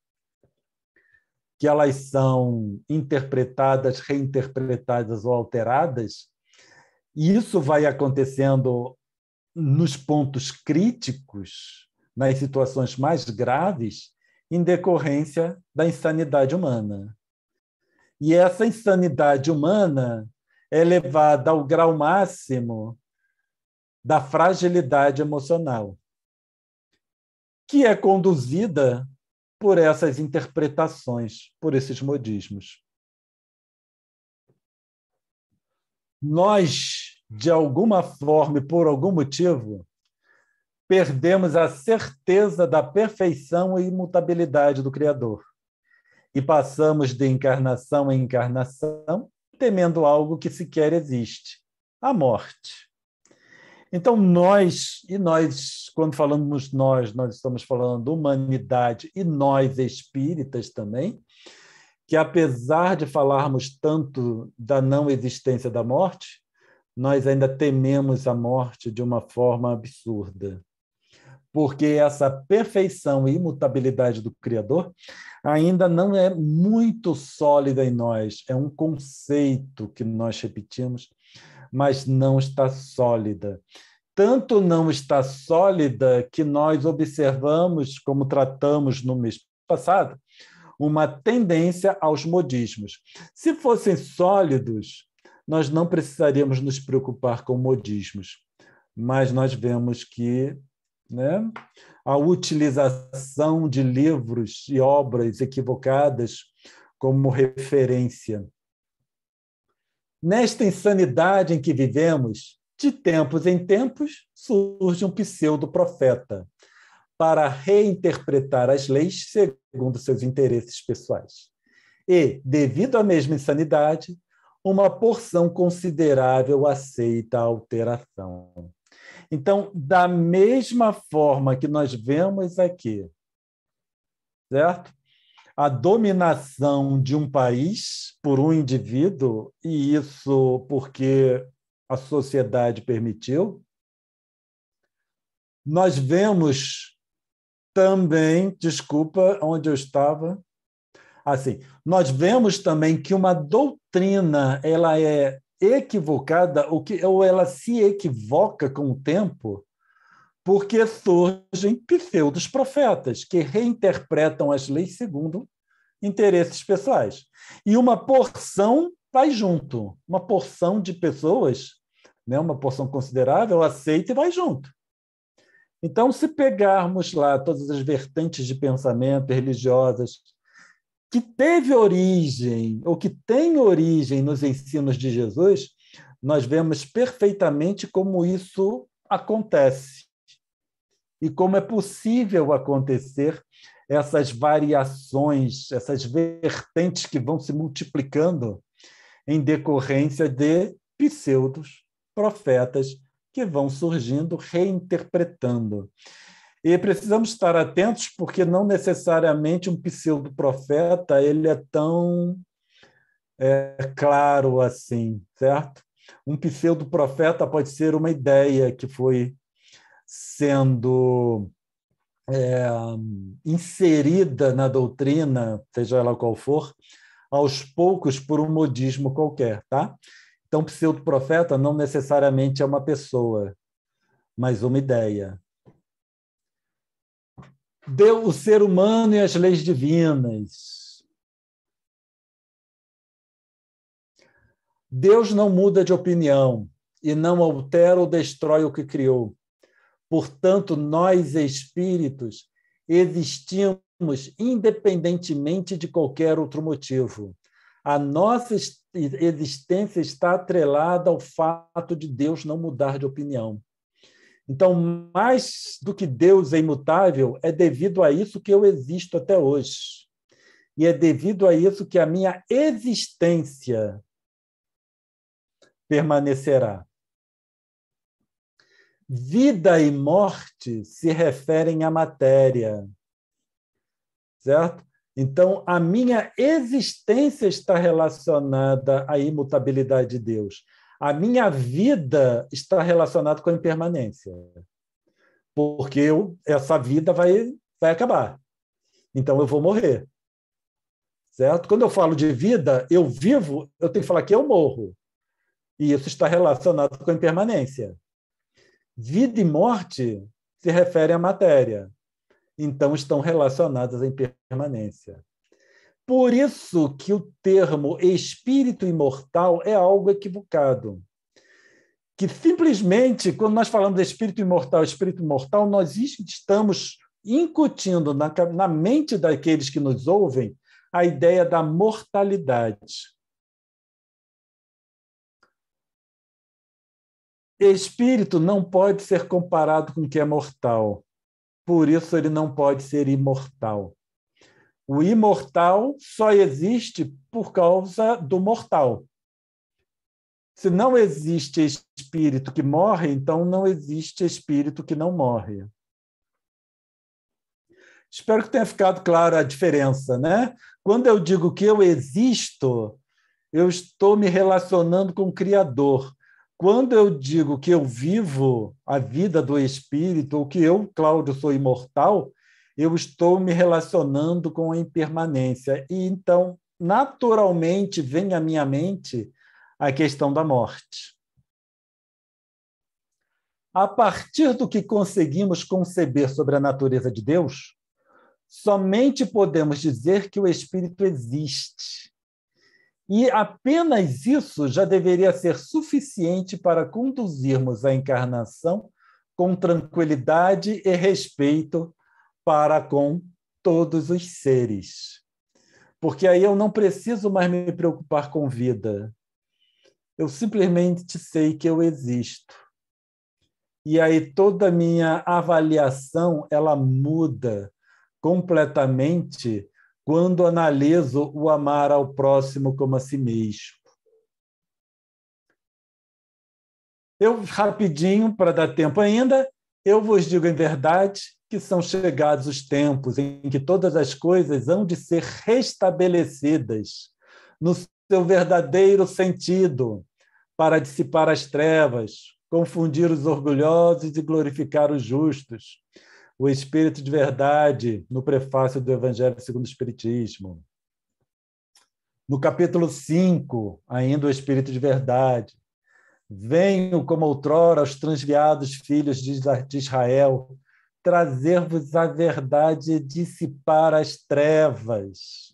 que elas são interpretadas, reinterpretadas ou alteradas, e isso vai acontecendo nos pontos críticos, nas situações mais graves, em decorrência da insanidade humana. E essa insanidade humana é levada ao grau máximo da fragilidade emocional, que é conduzida por essas interpretações, por esses modismos. Nós, de alguma forma e por algum motivo, perdemos a certeza da perfeição e imutabilidade do Criador e passamos de encarnação em encarnação temendo algo que sequer existe, a morte. Então, nós, quando falamos nós estamos falando humanidade e nós espíritas também, que apesar de falarmos tanto da não existência da morte, nós ainda tememos a morte de uma forma absurda. Porque essa perfeição e imutabilidade do Criador ainda não é muito sólida em nós. É um conceito que nós repetimos, mas não está sólida. Tanto não está sólida que nós observamos, como tratamos no mês passado, uma tendência aos modismos. Se fossem sólidos, nós não precisaríamos nos preocupar com modismos, mas nós vemos que a utilização de livros e obras equivocadas como referência. Nesta insanidade em que vivemos, de tempos em tempos, surge um pseudo-profeta para reinterpretar as leis segundo seus interesses pessoais. E, devido à mesma insanidade, uma porção considerável aceita a alteração. Então, da mesma forma que nós vemos aqui, certo? A dominação de um país por um indivíduo, e isso porque a sociedade permitiu, nós vemos também, desculpa, onde eu estava, assim, nós vemos também que uma doutrina ela é equivocada ou ela se equivoca com o tempo porque surgem pseudos profetas que reinterpretam as leis segundo interesses pessoais. E uma porção vai junto, uma porção de pessoas, uma porção considerável, aceita e vai junto. Então, se pegarmos lá todas as vertentes de pensamento religiosas que teve origem, ou que tem origem nos ensinos de Jesus, nós vemos perfeitamente como isso acontece e como é possível acontecer essas variações, essas vertentes que vão se multiplicando em decorrência de pseudos profetas que vão surgindo, reinterpretando. E precisamos estar atentos porque não necessariamente um pseudo-profeta ele é tão claro assim, certo? Um pseudo-profeta pode ser uma ideia que foi sendo inserida na doutrina, seja ela qual for, aos poucos por um modismo qualquer, tá? Então, pseudo-profeta não necessariamente é uma pessoa, mas uma ideia. Deu o ser humano e as leis divinas. Deus não muda de opinião e não altera ou destrói o que criou. Portanto, nós, espíritos, existimos independentemente de qualquer outro motivo. A nossa existência está atrelada ao fato de Deus não mudar de opinião. Então, mais do que Deus é imutável, é devido a isso que eu existo até hoje. E é devido a isso que a minha existência permanecerá. Vida e morte se referem à matéria, certo? Então, a minha existência está relacionada à imutabilidade de Deus. A minha vida está relacionada com a impermanência, porque essa vida vai acabar. Então, eu vou morrer, certo? Quando eu falo de vida, eu vivo, eu tenho que falar que eu morro. E isso está relacionado com a impermanência. Vida e morte se referem à matéria. Então, estão relacionadas à impermanência. Por isso que o termo espírito imortal é algo equivocado. Que simplesmente, quando nós falamos de espírito imortal, nós estamos incutindo na mente daqueles que nos ouvem a ideia da mortalidade. Espírito não pode ser comparado com o que é mortal. Por isso, ele não pode ser imortal. O imortal só existe por causa do mortal. Se não existe espírito que morre, então não existe espírito que não morre. Espero que tenha ficado clara a diferença, né? Quando eu digo que eu existo, eu estou me relacionando com o Criador. Quando eu digo que eu vivo a vida do espírito, ou que eu, Cláudio, sou imortal, eu estou me relacionando com a impermanência. E então, naturalmente, vem à minha mente a questão da morte. A partir do que conseguimos conceber sobre a natureza de Deus, somente podemos dizer que o espírito existe. E apenas isso já deveria ser suficiente para conduzirmos a encarnação com tranquilidade e respeito para com todos os seres. Porque aí eu não preciso mais me preocupar com vida. Eu simplesmente sei que eu existo. E aí toda a minha avaliação ela muda completamente quando analiso o amar ao próximo como a si mesmo. Eu, rapidinho, para dar tempo ainda, eu vos digo em verdade que são chegados os tempos em que todas as coisas hão de ser restabelecidas no seu verdadeiro sentido, para dissipar as trevas, confundir os orgulhosos e glorificar os justos. O Espírito de Verdade, no prefácio do Evangelho segundo o Espiritismo. No capítulo 5, ainda o Espírito de Verdade. Venho, como outrora, aos transviados filhos de Israel, trazer-vos a verdade e dissipar as trevas.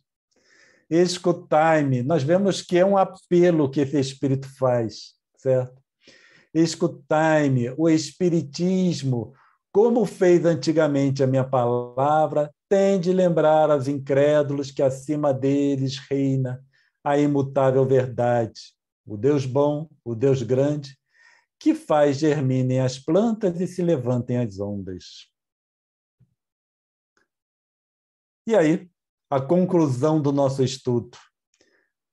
Escutai-me. Nós vemos que é um apelo que esse Espírito faz, certo? Escutai-me. O Espiritismo, como fez antigamente a minha palavra, tem de lembrar aos incrédulos que acima deles reina a imutável verdade, o Deus bom, o Deus grande, que faz germinem as plantas e se levantem as ondas. E aí, a conclusão do nosso estudo.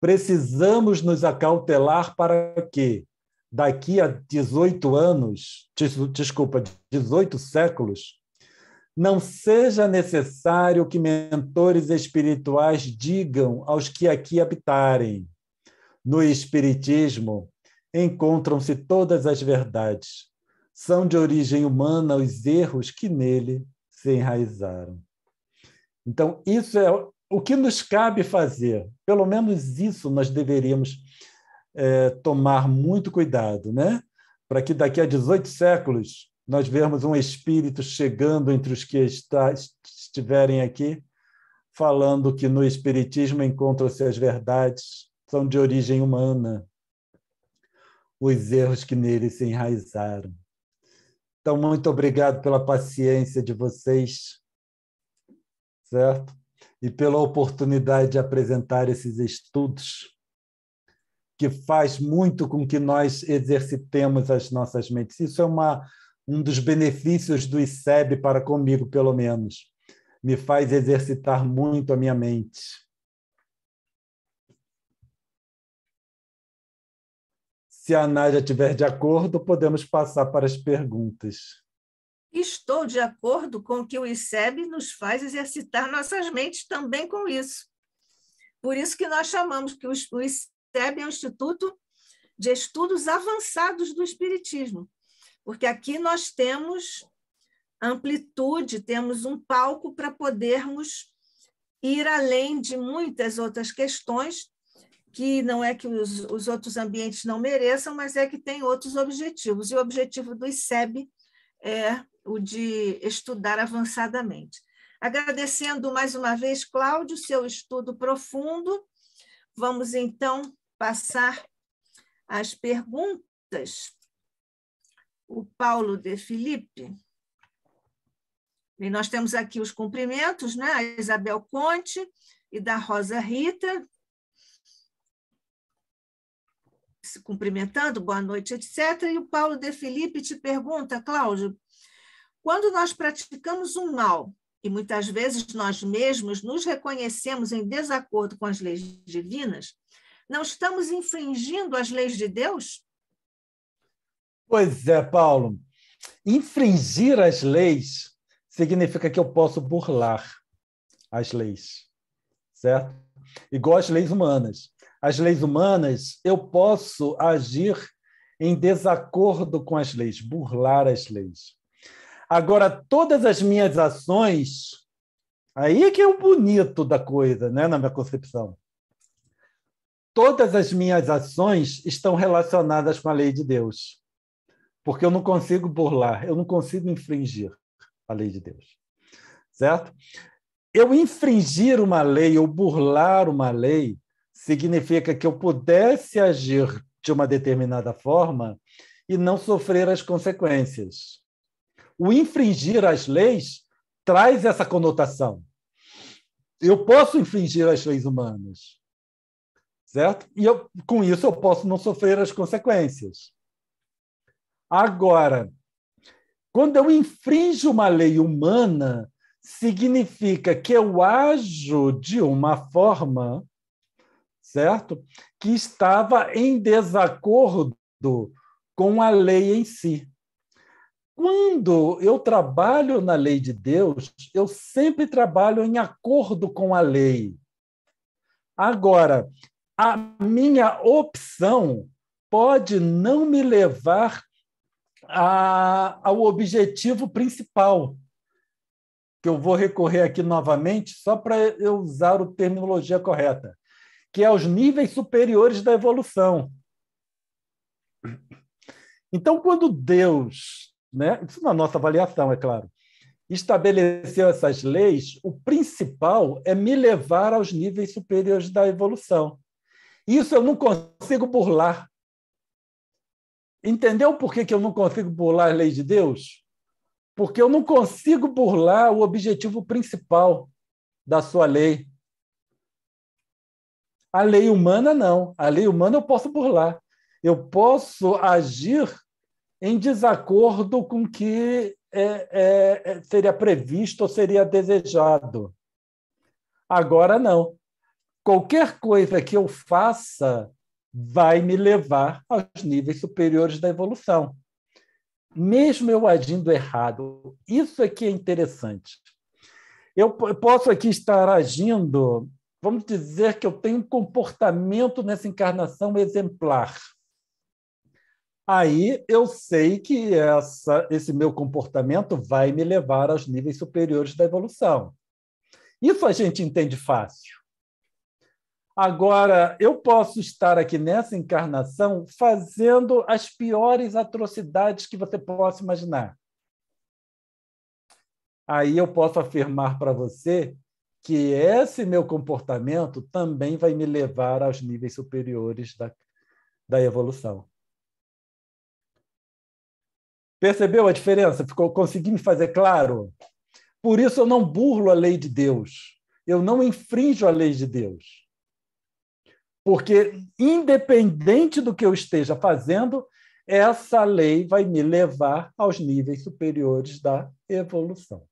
Precisamos nos acautelar para que, daqui a 18 anos, 18 séculos, não seja necessário que mentores espirituais digam aos que aqui habitarem. No Espiritismo, encontram-se todas as verdades. São de origem humana os erros que nele se enraizaram. Então, isso é o que nos cabe fazer. Pelo menos isso nós deveríamos tomar muito cuidado, né? Para que daqui a 18 séculos nós vermos um espírito chegando entre os que estiverem aqui, falando que no Espiritismo encontram-se as verdades, são de origem humana, os erros que nele se enraizaram. Então, muito obrigado pela paciência de vocês, certo? E pela oportunidade de apresentar esses estudos. que faz muito com que nós exercitemos as nossas mentes. Isso é um dos benefícios do ICEB para comigo, pelo menos. Me faz exercitar muito a minha mente. Se a Nádia estiver de acordo, podemos passar para as perguntas. Estou de acordo com que o ICEB nos faz exercitar nossas mentes também com isso. Por isso que nós chamamos que o ICEB é um Instituto de Estudos Avançados do Espiritismo, porque aqui nós temos amplitude, temos um palco para podermos ir além de muitas outras questões, que não é que os outros ambientes não mereçam, mas é que tem outros objetivos. E o objetivo do ICEB é o de estudar avançadamente. Agradecendo mais uma vez, Cláudio, seu estudo profundo. Vamos, então, passar às perguntas. O Paulo de Felipe. E nós temos aqui os cumprimentos, né? A Isabel Conte e da Rosa Rita, se cumprimentando, boa noite, etc. E o Paulo de Felipe te pergunta, Cláudio, quando nós praticamos um mal, e muitas vezes nós mesmos nos reconhecemos em desacordo com as leis divinas, não estamos infringindo as leis de Deus? Pois é, Paulo. Infringir as leis significa que eu posso burlar as leis, certo? Igual as leis humanas. As leis humanas, eu posso agir em desacordo com as leis, burlar as leis. Agora, todas as minhas ações, aí é que é o bonito da coisa, né, na minha concepção. Todas as minhas ações estão relacionadas com a lei de Deus, porque eu não consigo burlar, eu não consigo infringir a lei de Deus, certo? Eu infringir uma lei ou burlar uma lei significa que eu pudesse agir de uma determinada forma e não sofrer as consequências. O infringir as leis traz essa conotação. Eu posso infringir as leis humanas, certo? E com isso eu posso não sofrer as consequências. Agora, quando eu infrinjo uma lei humana, significa que eu ajo de uma forma, certo? Que estava em desacordo com a lei em si. Quando eu trabalho na lei de Deus, eu sempre trabalho em acordo com a lei. Agora, a minha opção pode não me levar ao objetivo principal, que eu vou recorrer aqui novamente, só para eu usar a terminologia correta, que é os níveis superiores da evolução. Então, quando Deus, né, isso na nossa avaliação, é claro, estabeleceu essas leis, o principal é me levar aos níveis superiores da evolução. Isso eu não consigo burlar. Entendeu por que eu não consigo burlar a lei de Deus? Porque eu não consigo burlar o objetivo principal da sua lei. A lei humana, não. A lei humana eu posso burlar. Eu posso agir em desacordo com o que seria previsto ou seria desejado. Agora, não. Qualquer coisa que eu faça vai me levar aos níveis superiores da evolução. Mesmo eu agindo errado. Isso aqui é interessante. Eu posso aqui estar agindo, vamos dizer que eu tenho um comportamento nessa encarnação exemplar. Aí eu sei que esse meu comportamento vai me levar aos níveis superiores da evolução. Isso a gente entende fácil. Agora, eu posso estar aqui nessa encarnação fazendo as piores atrocidades que você possa imaginar. Aí eu posso afirmar para você que esse meu comportamento também vai me levar aos níveis superiores da evolução. Percebeu a diferença? Consegui me fazer claro? Por isso eu não burlo a lei de Deus. Eu não infrinjo a lei de Deus. Porque, independente do que eu esteja fazendo, essa lei vai me levar aos níveis superiores da evolução.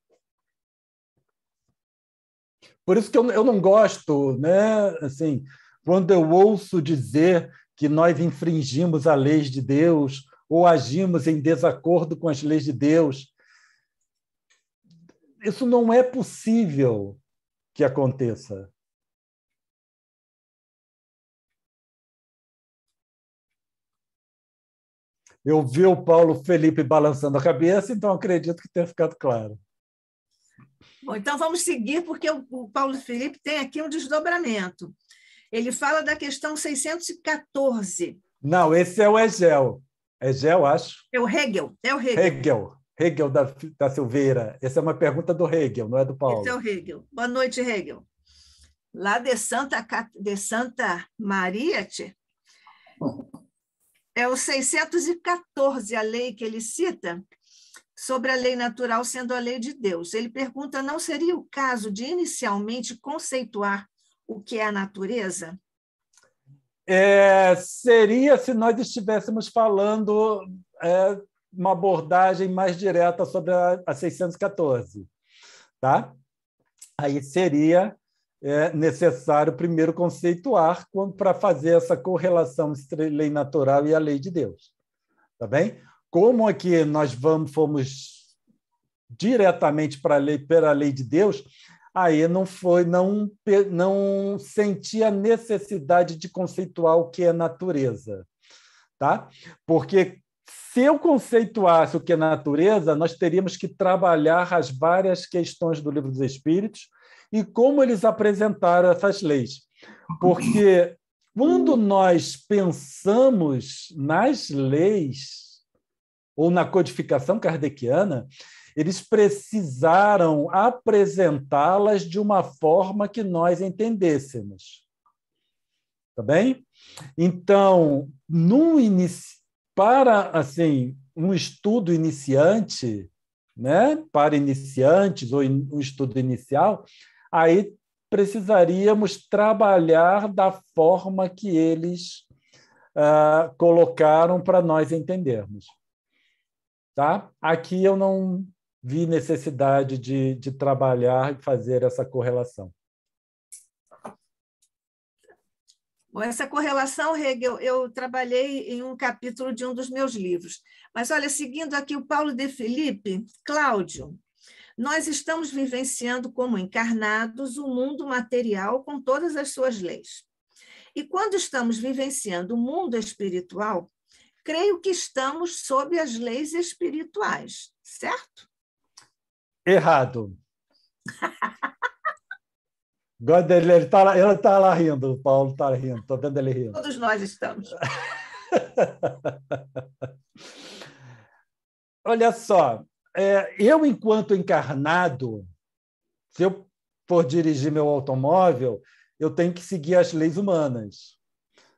Por isso que eu não gosto, né? Assim, quando eu ouço dizer que nós infringimos as leis de Deus ou agimos em desacordo com as leis de Deus. Isso não é possível que aconteça. Eu vi o Paulo Felipe balançando a cabeça, então acredito que tenha ficado claro. Bom, então vamos seguir, porque o Paulo Felipe tem aqui um desdobramento. Ele fala da questão 614. Não, esse é o Hegel. Hegel, acho. É o Hegel. É o Hegel. Hegel da Silveira. Essa é uma pergunta do Hegel, não é do Paulo. Esse é o Hegel. Boa noite, Hegel. Lá de Santa Maria, é o 614, a lei que ele cita, sobre a lei natural sendo a lei de Deus. Ele pergunta, não seria o caso de inicialmente conceituar o que é a natureza? Seria se nós estivéssemos falando uma abordagem mais direta sobre a 614. Tá? Aí seria necessário primeiro conceituar para fazer essa correlação entre a lei natural e a lei de Deus. Tá bem? Como aqui nós fomos diretamente pela lei de Deus, aí não senti a necessidade de conceituar o que é natureza. Tá? Porque se eu conceituasse o que é natureza, nós teríamos que trabalhar as várias questões do Livro dos Espíritos e como eles apresentaram essas leis. Porque quando nós pensamos nas leis ou na codificação kardeciana, eles precisaram apresentá-las de uma forma que nós entendêssemos. Tá bem? Então, para assim, um estudo iniciante, né, para iniciantes ou um estudo inicial, aí precisaríamos trabalhar da forma que eles colocaram para nós entendermos. Tá? Aqui eu não vi necessidade de trabalhar e fazer essa correlação. Bom, essa correlação, Hegel, eu trabalhei em um capítulo de um dos meus livros. Mas, olha, seguindo aqui o Paulo de Felipe, Cláudio, nós estamos vivenciando como encarnados o mundo material com todas as suas leis. E quando estamos vivenciando o mundo espiritual, creio que estamos sob as leis espirituais, certo? Errado. Ele está lá rindo, o Paulo está rindo, estou vendo ele rindo. Todos nós estamos. Olha só, eu, enquanto encarnado, se eu for dirigir meu automóvel, eu tenho que seguir as leis humanas,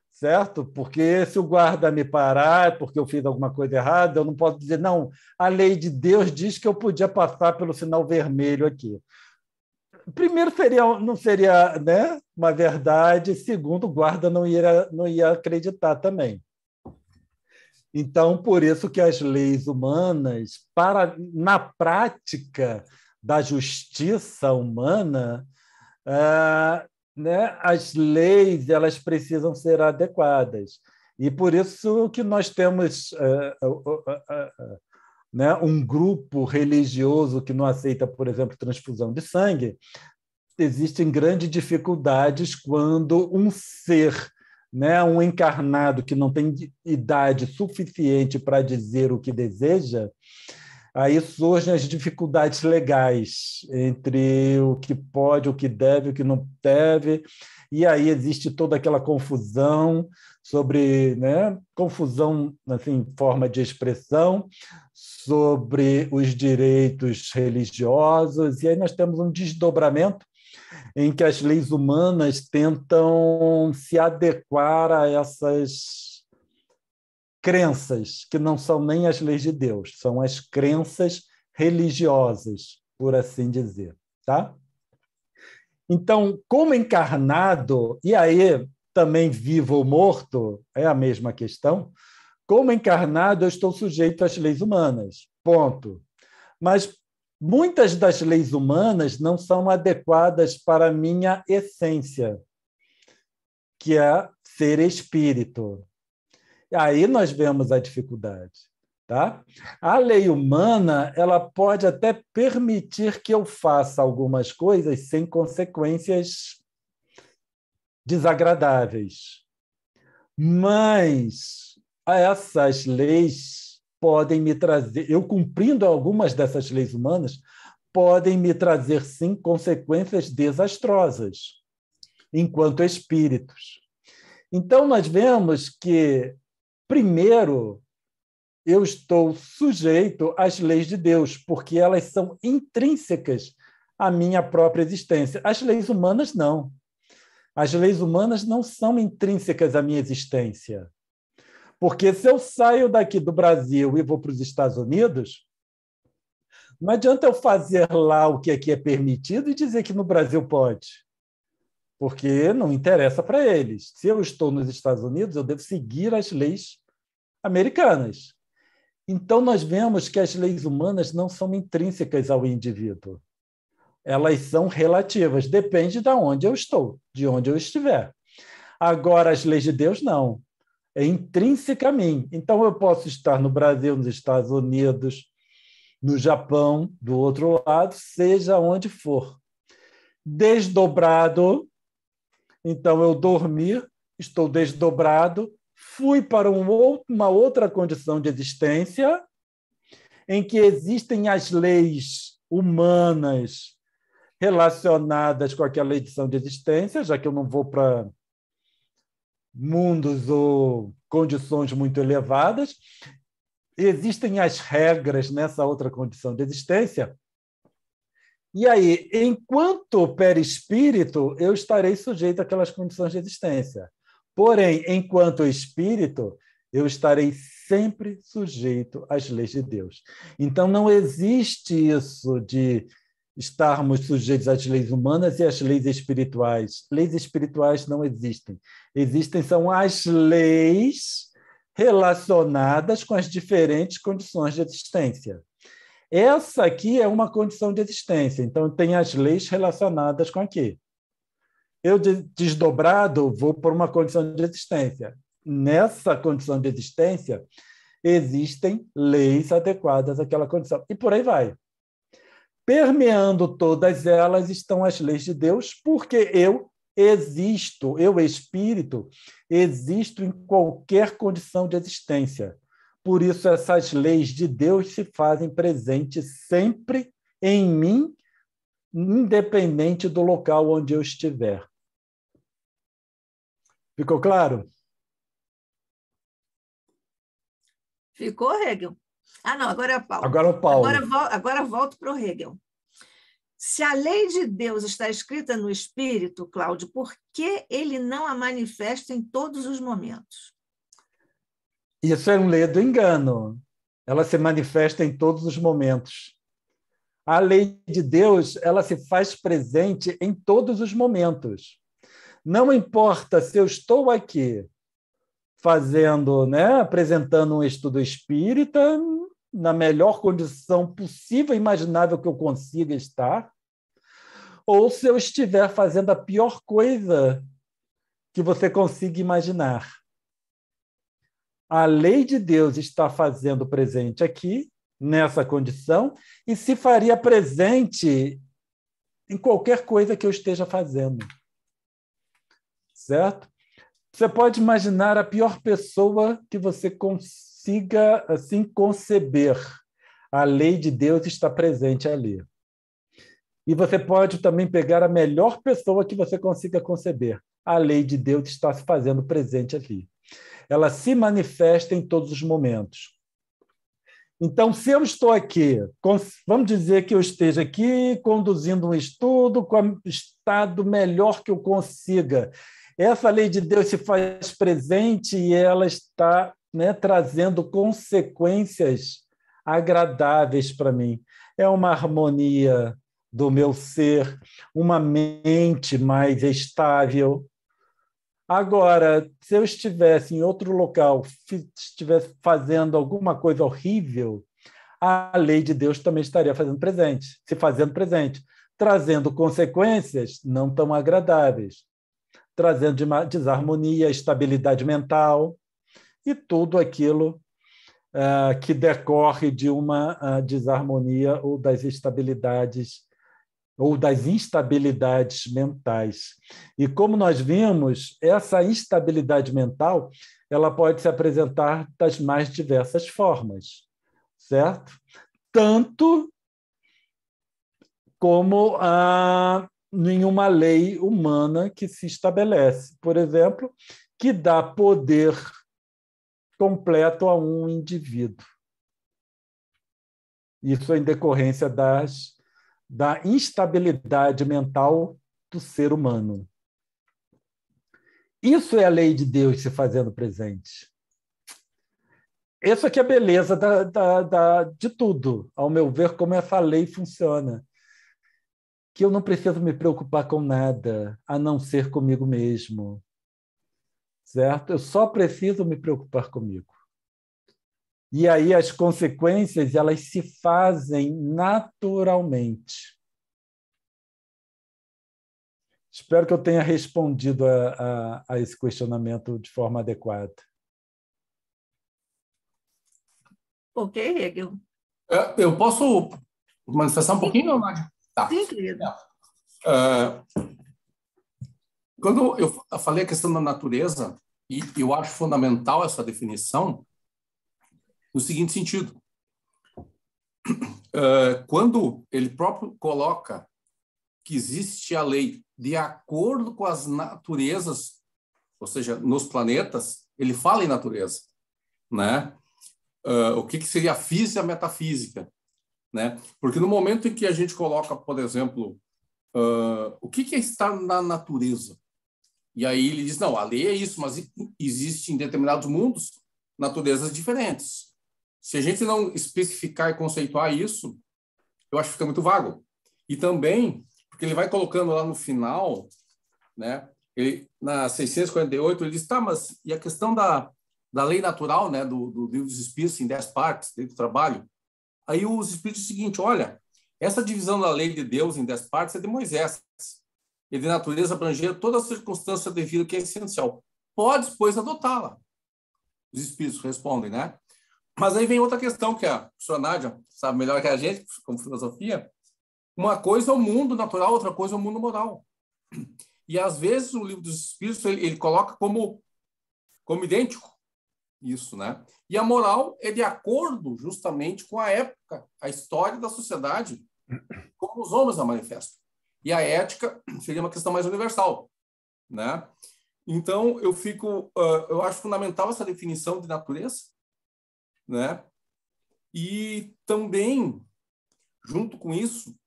certo? Porque se o guarda me parar porque eu fiz alguma coisa errada, eu não posso dizer, não, a lei de Deus diz que eu podia passar pelo sinal vermelho aqui. Primeiro, não seria, né, uma verdade. Segundo, o guarda não ia acreditar também. Então, por isso que as leis humanas, na prática da justiça humana, né, as leis elas precisam ser adequadas. E por isso que nós temos né, um grupo religioso que não aceita, por exemplo, transfusão de sangue. Existem grandes dificuldades quando um ser, né, um encarnado que não tem idade suficiente para dizer o que deseja, aí surgem as dificuldades legais entre o que pode, o que deve, o que não deve, e aí existe toda aquela confusão sobre, né, confusão assim, forma de expressão, sobre os direitos religiosos, e aí nós temos um desdobramento em que as leis humanas tentam se adequar a essas crenças, que não são nem as leis de Deus, são as crenças religiosas, por assim dizer. Tá? Então, como encarnado, e aí também vivo ou morto? É a mesma questão. Como encarnado, eu estou sujeito às leis humanas. Ponto. Mas muitas das leis humanas não são adequadas para a minha essência, que é ser espírito. Aí nós vemos a dificuldade. Tá? A lei humana ela pode até permitir que eu faça algumas coisas sem consequências desagradáveis, mas essas leis podem me trazer, eu cumprindo algumas dessas leis humanas, podem me trazer, sim, consequências desastrosas, enquanto espíritos. Então, nós vemos que, primeiro, eu estou sujeito às leis de Deus, porque elas são intrínsecas à minha própria existência. As leis humanas, não. As leis humanas não são intrínsecas à minha existência. Porque se eu saio daqui do Brasil e vou para os Estados Unidos, não adianta eu fazer lá o que aqui é permitido e dizer que no Brasil pode, porque não interessa para eles. Se eu estou nos Estados Unidos, eu devo seguir as leis americanas. Então, nós vemos que as leis humanas não são intrínsecas ao indivíduo. Elas são relativas, depende de onde eu estou, de onde eu estiver. Agora, as leis de Deus, não. É intrínseca a mim. Então, eu posso estar no Brasil, nos Estados Unidos, no Japão, do outro lado, seja onde for. Desdobrado, então eu dormi, estou desdobrado, fui para uma outra condição de existência, em que existem as leis humanas relacionadas com aquela edição de existência, já que eu não vou para mundos ou condições muito elevadas. Existem as regras nessa outra condição de existência. E aí, enquanto perispírito, eu estarei sujeito àquelas condições de existência. Porém, enquanto espírito, eu estarei sempre sujeito às leis de Deus. Então, não existe isso de estarmos sujeitos às leis humanas e às leis espirituais. Leis espirituais não existem. Existem são as leis relacionadas com as diferentes condições de existência. Essa aqui é uma condição de existência, então tem as leis relacionadas com aqui. Eu, desdobrado, vou por uma condição de existência. Nessa condição de existência, existem leis adequadas àquela condição. E por aí vai. Permeando todas elas estão as leis de Deus, porque eu existo, eu, espírito, existo em qualquer condição de existência. Por isso, essas leis de Deus se fazem presentes sempre em mim, independente do local onde eu estiver. Ficou claro? Ficou, Hegel? Ah, não, agora é o Paulo. Agora é o Paulo. Agora volto para o Hegel. Se a lei de Deus está escrita no Espírito, Cláudio, por que ele não a manifesta em todos os momentos? Isso é um ledo engano. Ela se manifesta em todos os momentos. A lei de Deus, ela se faz presente em todos os momentos. Não importa se eu estou aqui fazendo, apresentando um estudo espírita na melhor condição possível e imaginável que eu consiga estar, ou se eu estiver fazendo a pior coisa que você consiga imaginar. A lei de Deus está fazendo presente aqui, nessa condição, e se faria presente em qualquer coisa que eu esteja fazendo. Certo? Você pode imaginar a pior pessoa que você consiga assim conceber. A lei de Deus está presente ali. E você pode também pegar a melhor pessoa que você consiga conceber. A lei de Deus está se fazendo presente ali. Ela se manifesta em todos os momentos. Então, se eu estou aqui, vamos dizer que eu esteja aqui conduzindo um estudo com o estado melhor que eu consiga. Essa lei de Deus se faz presente e ela está trazendo consequências agradáveis para mim. É uma harmonia do meu ser, uma mente mais estável, Agora, se eu estivesse em outro local, estivesse fazendo alguma coisa horrível, a lei de Deus também estaria se fazendo presente, trazendo consequências não tão agradáveis, trazendo desarmonia, estabilidade mental e tudo aquilo que decorre de uma desarmonia ou das instabilidades mentais. E como nós vimos, essa instabilidade mental, ela pode se apresentar das mais diversas formas, certo? Tanto como nenhuma lei humana que se estabelece, por exemplo, que dá poder completo a um indivíduo. Isso em decorrência da instabilidade mental do ser humano. Isso é a lei de Deus se fazendo presente. Essa aqui é a beleza de tudo, ao meu ver, como essa lei funciona. Que eu não preciso me preocupar com nada, a não ser comigo mesmo. Certo? Eu só preciso me preocupar comigo. E aí as consequências, elas se fazem naturalmente. Espero que eu tenha respondido a esse questionamento de forma adequada. Ok, Hegel. Eu posso manifestar um pouquinho, Nádia? Tá. Sim, querido. Quando eu falei a questão da natureza, e eu acho fundamental essa definição, no seguinte sentido. Quando ele próprio coloca que existe a lei de acordo com as naturezas, ou seja, nos planetas, ele fala em natureza, né? O que seria a física e a metafísica, né? Porque no momento em que a gente coloca, por exemplo, o que é estar na natureza? E aí ele diz, não, a lei é isso, mas existe em determinados mundos naturezas diferentes. Se a gente não especificar e conceituar isso, eu acho que fica muito vago. E também, porque ele vai colocando lá no final, né? Na 648, ele diz, tá, mas e a questão da lei natural, né? Do livro dos Espíritos em 10 partes, dentro do trabalho? Aí os Espíritos dizem o seguinte, olha, essa divisão da lei de Deus em 10 partes é de Moisés. E de natureza abranger toda a circunstância devida que é essencial. Podes, pois, adotá-la. Os Espíritos respondem, né? Mas aí vem outra questão que a professora Nádia sabe melhor que a gente, como filosofia. Uma coisa é o mundo natural, outra coisa é o mundo moral. E, às vezes, o livro dos Espíritos, ele coloca como idêntico isso, né? E a moral é de acordo, justamente, com a época, a história da sociedade, como os homens a manifestam. E a ética seria uma questão mais universal, né? Então, eu acho fundamental essa definição de natureza, né? E também, junto com isso,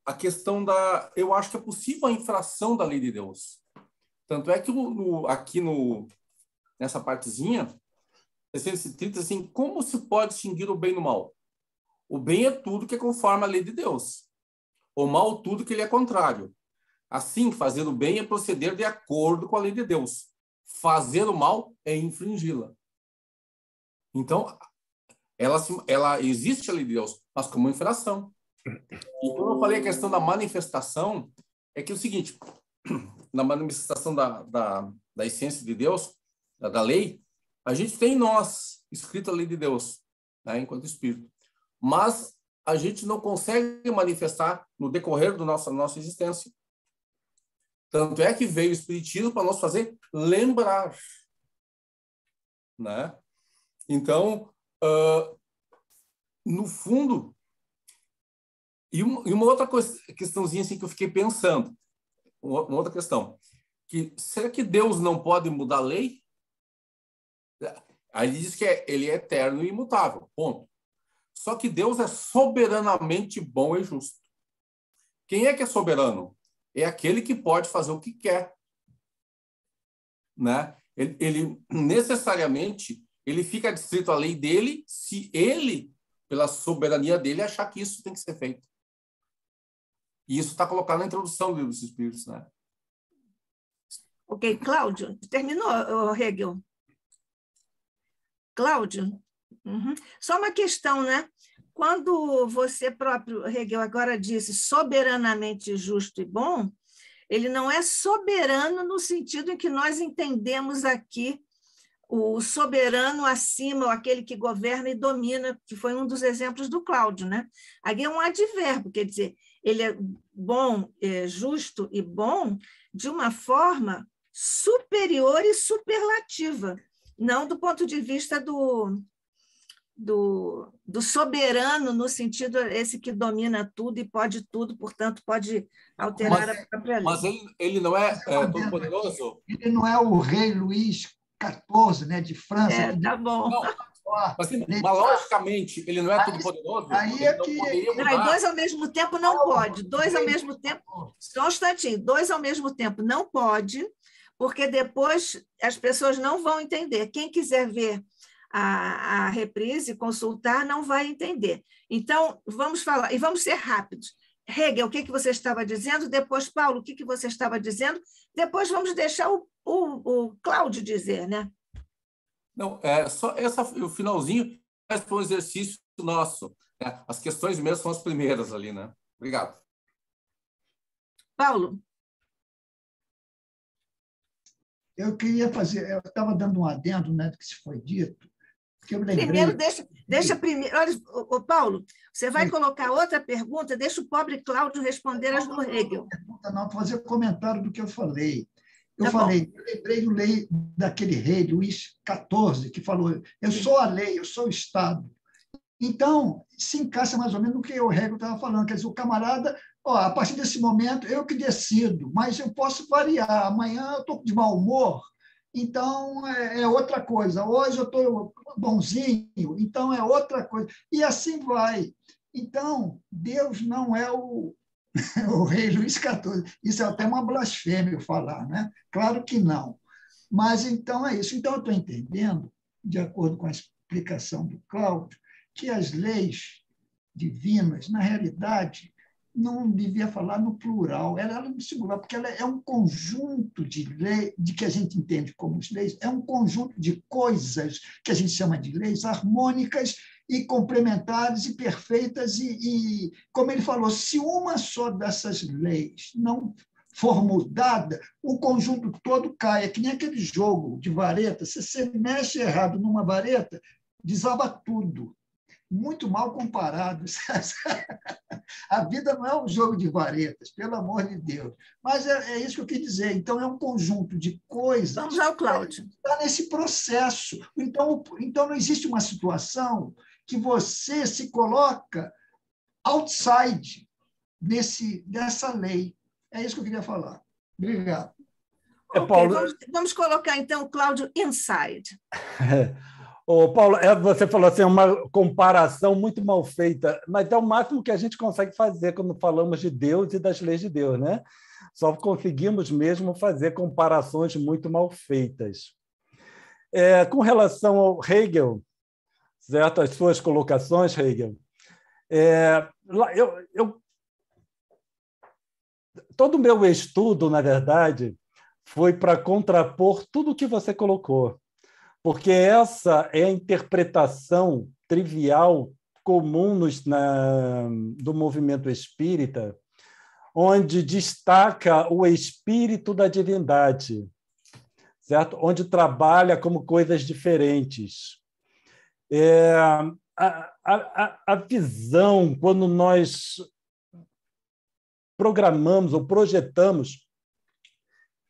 a questão eu acho que é possível a infração da lei de Deus. Tanto é que aqui nessa partezinha, 630, assim, como se pode distinguir o bem do mal? O bem é tudo que é conforme a lei de Deus. O mal, tudo que ele é contrário. Assim, fazer o bem é proceder de acordo com a lei de Deus. Fazer o mal é infringi-la. Então, ela existe a lei de Deus, mas como infração. E quando eu falei a questão da manifestação, é que é o seguinte, na manifestação da essência de Deus, da lei, a gente tem em nós escrita a lei de Deus, né, enquanto espírito. Mas a gente não consegue manifestar no decorrer da nossa existência. Tanto é que veio o Espiritismo para nos fazer lembrar, né? Então, no fundo, e uma outra questãozinha assim que eu fiquei pensando, uma outra questão, que será que Deus não pode mudar a lei? Aí ele diz que ele é eterno e imutável, ponto. Só que Deus é soberanamente bom e justo. Quem é que é soberano? É aquele que pode fazer o que quer, né? Ele necessariamente ele fica adstrito à lei dele se ele, pela soberania dele, achar que isso tem que ser feito. E isso está colocado na introdução do livro dos Espíritos, né? Ok, Cláudio, terminou, Hegel? Cláudio? Uhum. Só uma questão, né? Quando você próprio, Hegel, agora disse soberanamente justo e bom, ele não é soberano no sentido em que nós entendemos aqui o soberano acima, ou aquele que governa e domina, que foi um dos exemplos do Cláudio, né? Aqui é um advérbio, quer dizer, ele é bom, justo e bom de uma forma superior e superlativa, não do ponto de vista do soberano, no sentido esse que domina tudo e pode tudo, portanto, pode alterar a própria lei. Mas ele não é todo-poderoso? Ele não é o rei Luís XIV, né, de França. Tá bom. Não, mas logicamente, ele não é todo-poderoso? Aí é que... Não, e dois ao mesmo tempo não pode. Dois ao mesmo tempo... Só um instantinho. Dois ao mesmo tempo não pode, porque depois as pessoas não vão entender. Quem quiser ver a reprise, consultar, não vai entender. Então, vamos falar, e vamos ser rápidos. Hegel, o que você estava dizendo? Depois, Paulo, o que você estava dizendo? Depois vamos deixar o Cláudio dizer, né? Não, só o finalzinho foi um exercício nosso. Né? As questões mesmo são as primeiras ali, né? Obrigado. Paulo. Eu queria fazer, eu estava dando um adendo, né, do que se foi dito. Que eu lembrei... Primeiro, deixa primeiro. Olha, Paulo, você vai colocar outra pergunta, deixa o pobre Cláudio responder as do Hegel. Não, fazer comentário do que eu falei. Eu lembrei daquele rei, Luís XIV, que falou: eu sou a lei, eu sou o Estado. Então, se encaixa mais ou menos no que o Hegel estava falando. Quer dizer, o camarada, a partir desse momento, eu que decido, mas eu posso variar. Amanhã eu estou de mau humor, então é outra coisa. Hoje eu estou bonzinho, então é outra coisa. E assim vai. Então, Deus não é o rei Luís XIV. Isso é até uma blasfêmia falar, né? Claro que não. Mas então é isso. Então, eu estou entendendo, de acordo com a explicação do Cláudio, que as leis divinas, na realidade, não devia falar no plural, era no singular, porque ela é um conjunto de leis, de que a gente entende como leis, é um conjunto de coisas que a gente chama de leis harmônicas e complementares e perfeitas, e como ele falou, se uma só dessas leis não for mudada, o conjunto todo cai. É que nem aquele jogo de vareta, se você mexe errado numa vareta, desaba tudo. Muito mal comparado. A vida não é um jogo de varetas, pelo amor de Deus. Mas é isso que eu quis dizer. Então, é um conjunto de coisas... Vamos ao Cláudio. Está nesse processo. Então, não existe uma situação que você se coloca outside dessa lei. É isso que eu queria falar. Obrigado. Okay, Paulo... vamos colocar, então, o Cláudio inside. Paulo, você falou assim, uma comparação muito mal feita, mas é o máximo que a gente consegue fazer quando falamos de Deus e das leis de Deus, né? Só conseguimos mesmo fazer comparações muito mal feitas. Com relação ao Hegel, certo? As suas colocações, Hegel, todo o meu estudo, na verdade, foi para contrapor tudo o que você colocou, porque essa é a interpretação trivial comum do movimento espírita, onde destaca o espírito da divindade, certo? Onde trabalha como coisas diferentes. A visão, quando nós programamos ou projetamos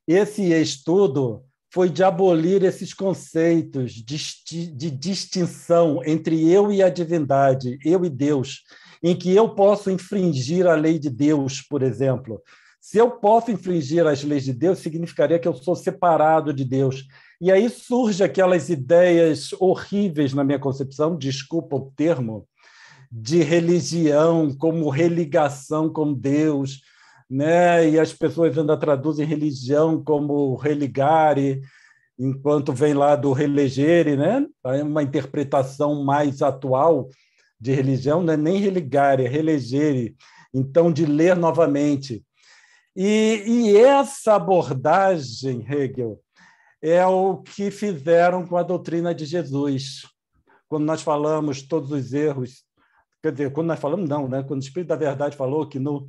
esse estudo, foi de abolir esses conceitos de distinção entre eu e a divindade, eu e Deus, em que eu posso infringir a lei de Deus, por exemplo. Se eu posso infringir as leis de Deus, significaria que eu sou separado de Deus. E aí surgem aquelas ideias horríveis na minha concepção, desculpa o termo, de religião como religação com Deus, né? E as pessoas ainda traduzem religião como religare, enquanto vem lá do relegere, né? É uma interpretação mais atual de religião, não é nem religare, é relegere, então de ler novamente. E essa abordagem, Hegel, é o que fizeram com a doutrina de Jesus. Quando nós falamos todos os erros, quer dizer, quando nós falamos, não, né? Quando o Espírito da Verdade falou que no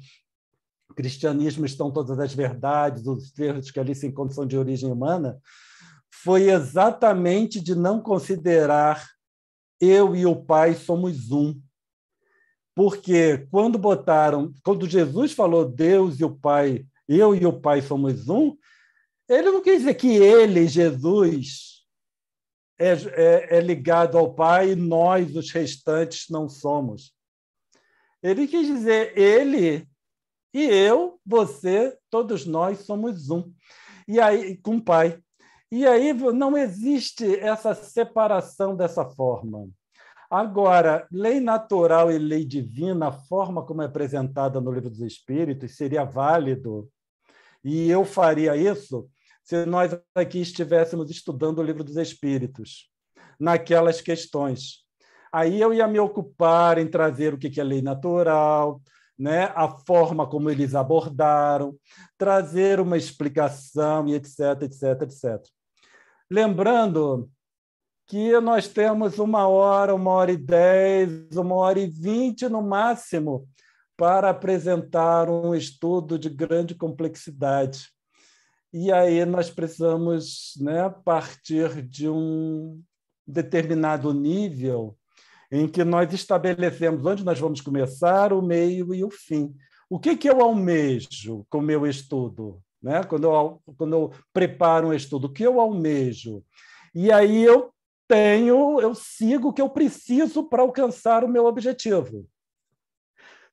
cristianismo estão todas as verdades, os erros que ali se encontram são de origem humana, foi exatamente de não considerar eu e o Pai somos um. Porque quando Jesus falou Deus e o Pai, eu e o Pai somos um, ele não quer dizer que ele, Jesus, é ligado ao Pai e nós, os restantes, não somos. Ele quis dizer ele e eu, você, todos nós somos um. E aí, com o Pai. E aí não existe essa separação dessa forma. Agora, lei natural e lei divina, a forma como é apresentada no Livro dos Espíritos, seria válido. E eu faria isso se nós aqui estivéssemos estudando o Livro dos Espíritos, naquelas questões. Aí eu ia me ocupar em trazer o que é lei natural, né? A forma como eles abordaram, trazer uma explicação, e etc, etc, etc. Lembrando que nós temos 1h, 1h10, 1h20 no máximo para apresentar um estudo de grande complexidade. E aí nós precisamos, né, partir de um determinado nível em que nós estabelecemos onde nós vamos começar, o meio e o fim. O que eu almejo com o meu estudo? Né? Quando eu preparo um estudo, o que eu almejo? E aí eu sigo o que eu preciso para alcançar o meu objetivo.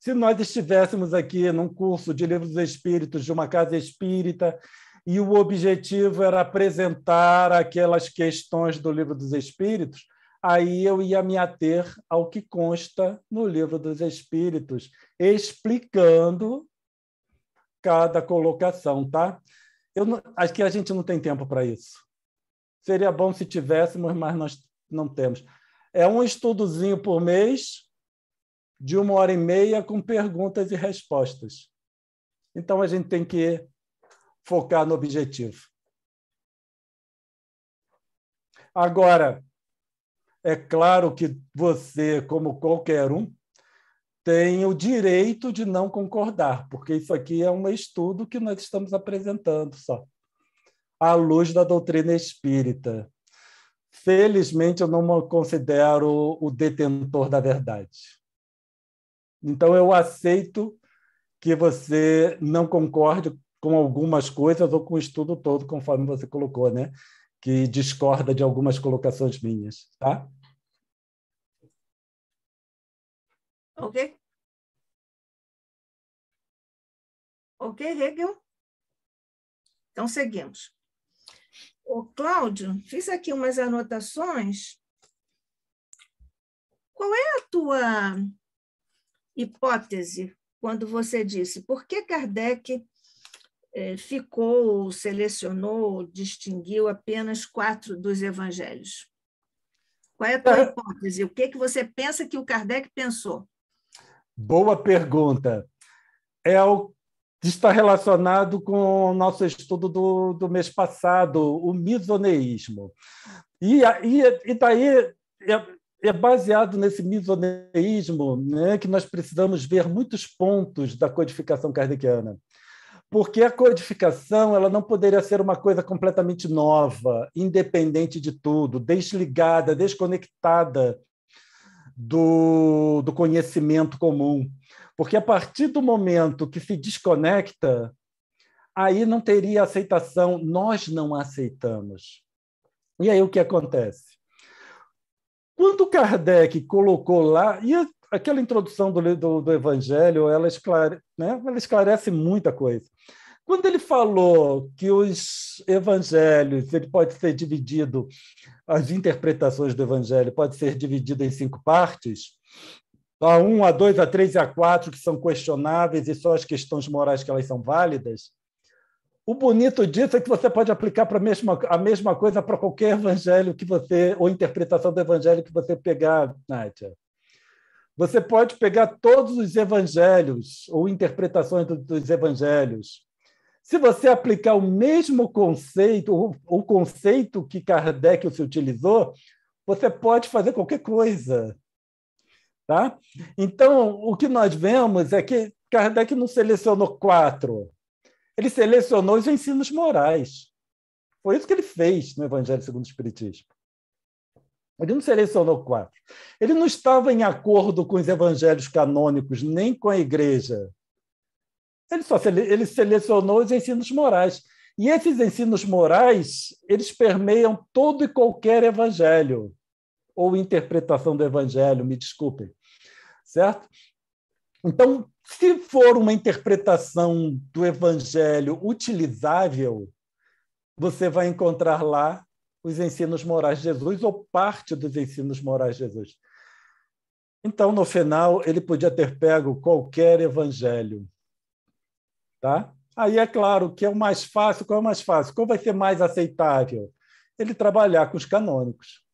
Se nós estivéssemos aqui num curso de Livros dos Espíritos, de uma casa espírita, e o objetivo era apresentar aquelas questões do Livro dos Espíritos, aí eu ia me ater ao que consta no Livro dos Espíritos, explicando cada colocação, tá? Acho que a gente não tem tempo para isso. Seria bom se tivéssemos, mas nós não temos. É um estudozinho por mês, de 1h30, com perguntas e respostas. Então, a gente tem que focar no objetivo. Agora, é claro que você, como qualquer um, tem o direito de não concordar, porque isso aqui é um estudo que nós estamos apresentando só, à luz da doutrina espírita. Felizmente, eu não me considero o detentor da verdade. Então, eu aceito que você não concorde com algumas coisas ou com o estudo todo, conforme você colocou, né? Que discorda de algumas colocações minhas, tá? Ok. Ok, Hegel? Então, seguimos. Ô, Cláudio, fiz aqui umas anotações. Qual é a tua hipótese quando você disse por que Kardec selecionou, distinguiu apenas 4 dos evangelhos? Qual é a tua hipótese? O que você pensa que o Kardec pensou? Boa pergunta. Está relacionado com o nosso estudo do mês passado, o misoneísmo. E daí é baseado nesse misoneísmo, né, que nós precisamos ver muitos pontos da codificação kardeciana. Porque a codificação ela não poderia ser uma coisa completamente nova, independente de tudo, desligada, desconectada do conhecimento comum. Porque a partir do momento que se desconecta, aí não teria aceitação, nós não aceitamos. E aí o que acontece? Quando Kardec colocou lá, e aquela introdução do Evangelho, ela esclarece muita coisa. Quando ele falou que os evangelhos, ele pode ser dividido, as interpretações do Evangelho pode ser dividido em 5 partes, a 1, a 2, a 3 e a 4, que são questionáveis, e só as questões morais que elas são válidas. O bonito disso é que você pode aplicar a mesma coisa para qualquer evangelho que você, ou interpretação do evangelho que você pegar, Nádia. Você pode pegar todos os evangelhos, ou interpretações dos evangelhos, Se você aplicar o mesmo conceito, o conceito que Kardec se utilizou, você pode fazer qualquer coisa. Tá? Então, o que nós vemos é que Kardec não selecionou 4. Ele selecionou os ensinos morais. Foi isso que ele fez no Evangelho segundo o Espiritismo. Ele não selecionou 4. Ele não estava em acordo com os evangelhos canônicos, nem com a Igreja. Ele selecionou os ensinos morais. E esses ensinos morais, eles permeiam todo e qualquer evangelho, ou interpretação do evangelho, me desculpem. Certo? Então, se for uma interpretação do evangelho utilizável, você vai encontrar lá os ensinos morais de Jesus, ou parte dos ensinos morais de Jesus. Então, no final, ele podia ter pego qualquer evangelho. Tá? Aí é claro que é o mais fácil. Qual é o mais fácil? Qual vai ser mais aceitável? Ele trabalhar com os canônicos.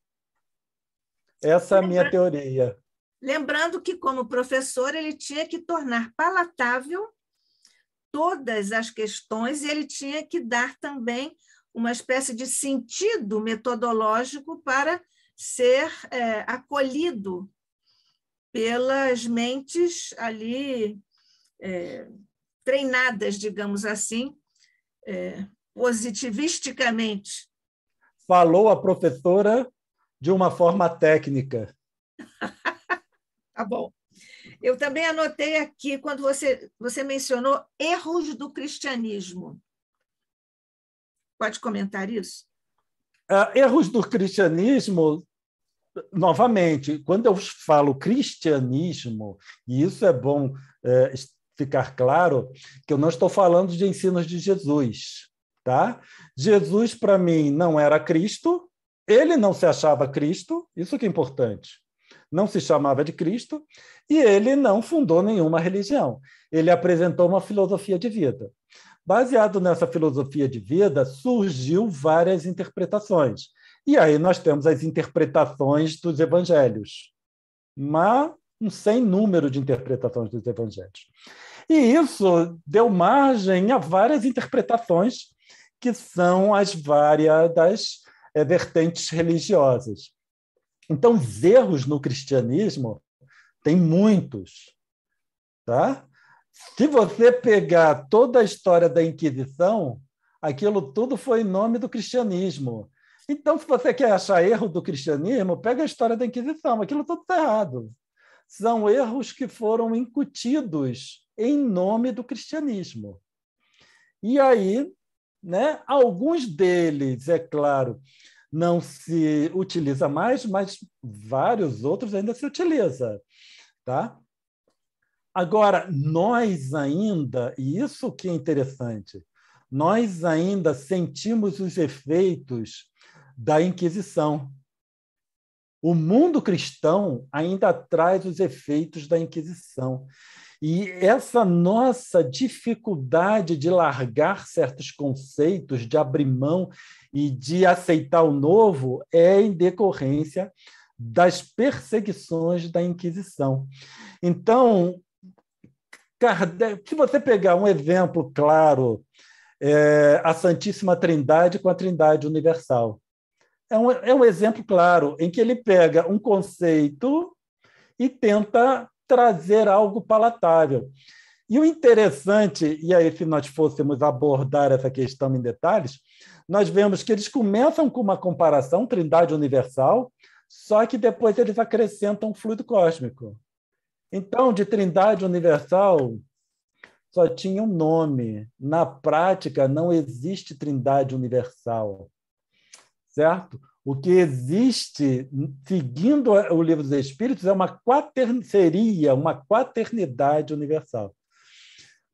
Essa é a minha teoria. Lembrando que, como professor, ele tinha que tornar palatável todas as questões e ele tinha que dar também uma espécie de sentido metodológico para ser acolhido pelas mentes ali treinadas, digamos assim, positivisticamente. Falou a professora de uma forma técnica. Tá bom. Eu também anotei aqui, quando você mencionou erros do cristianismo. Pode comentar isso? Erros do cristianismo, novamente, quando eu falo cristianismo, e isso é bom ficar claro, que eu não estou falando de ensinos de Jesus. Tá? Jesus, para mim, não era Cristo, ele não se achava Cristo, isso que é importante. Não se chamava de Cristo, e ele não fundou nenhuma religião. Ele apresentou uma filosofia de vida. Baseado nessa filosofia de vida, surgiu várias interpretações. E aí nós temos as interpretações dos evangelhos. Um sem número de interpretações dos evangelhos. E isso deu margem a várias interpretações, que são as várias vertentes religiosas. Então, os erros no cristianismo tem muitos. Tá? Se você pegar toda a história da Inquisição, aquilo tudo foi em nome do cristianismo. Então, se você quer achar erro do cristianismo, pega a história da Inquisição, aquilo tudo está errado. São erros que foram incutidos em nome do cristianismo. E aí, né, alguns deles, é claro, não se utiliza mais, mas vários outros ainda se utiliza. Tá? Agora, nós ainda, e isso que é interessante, nós ainda sentimos os efeitos da Inquisição. O mundo cristão ainda traz os efeitos da Inquisição. E essa nossa dificuldade de largar certos conceitos, de abrir mão e de aceitar o novo é em decorrência das perseguições da Inquisição. Então, Kardec, se você pegar um exemplo claro, a Santíssima Trindade com a Trindade Universal. É um exemplo claro em que ele pega um conceito e tenta trazer algo palatável. E o interessante, e aí se nós fôssemos abordar essa questão em detalhes, nós vemos que eles começam com uma comparação, Trindade Universal, só que depois eles acrescentam fluido cósmico. Então, de Trindade Universal, só tinha um nome. Na prática, não existe Trindade Universal. Certo? O que existe, seguindo o Livro dos Espíritos, seria uma quaternidade universal.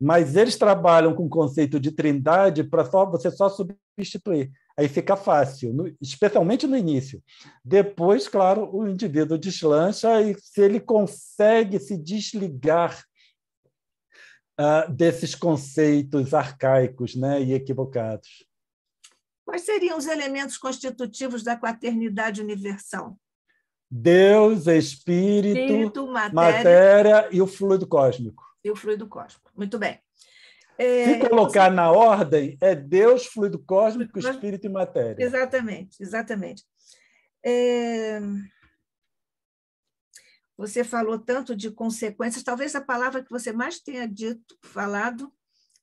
Mas eles trabalham com o conceito de trindade para você só substituir. Aí fica fácil, especialmente no início. Depois, claro, o indivíduo deslancha e se ele consegue se desligar desses conceitos arcaicos, né, e equivocados. Quais seriam os elementos constitutivos da quaternidade universal? Deus, Espírito, matéria e o fluido cósmico. E o fluido cósmico. Muito bem. Se colocar na ordem, é Deus, fluido cósmico, espírito e matéria. Exatamente, exatamente. Você falou tanto de consequências, talvez a palavra que você mais tenha falado,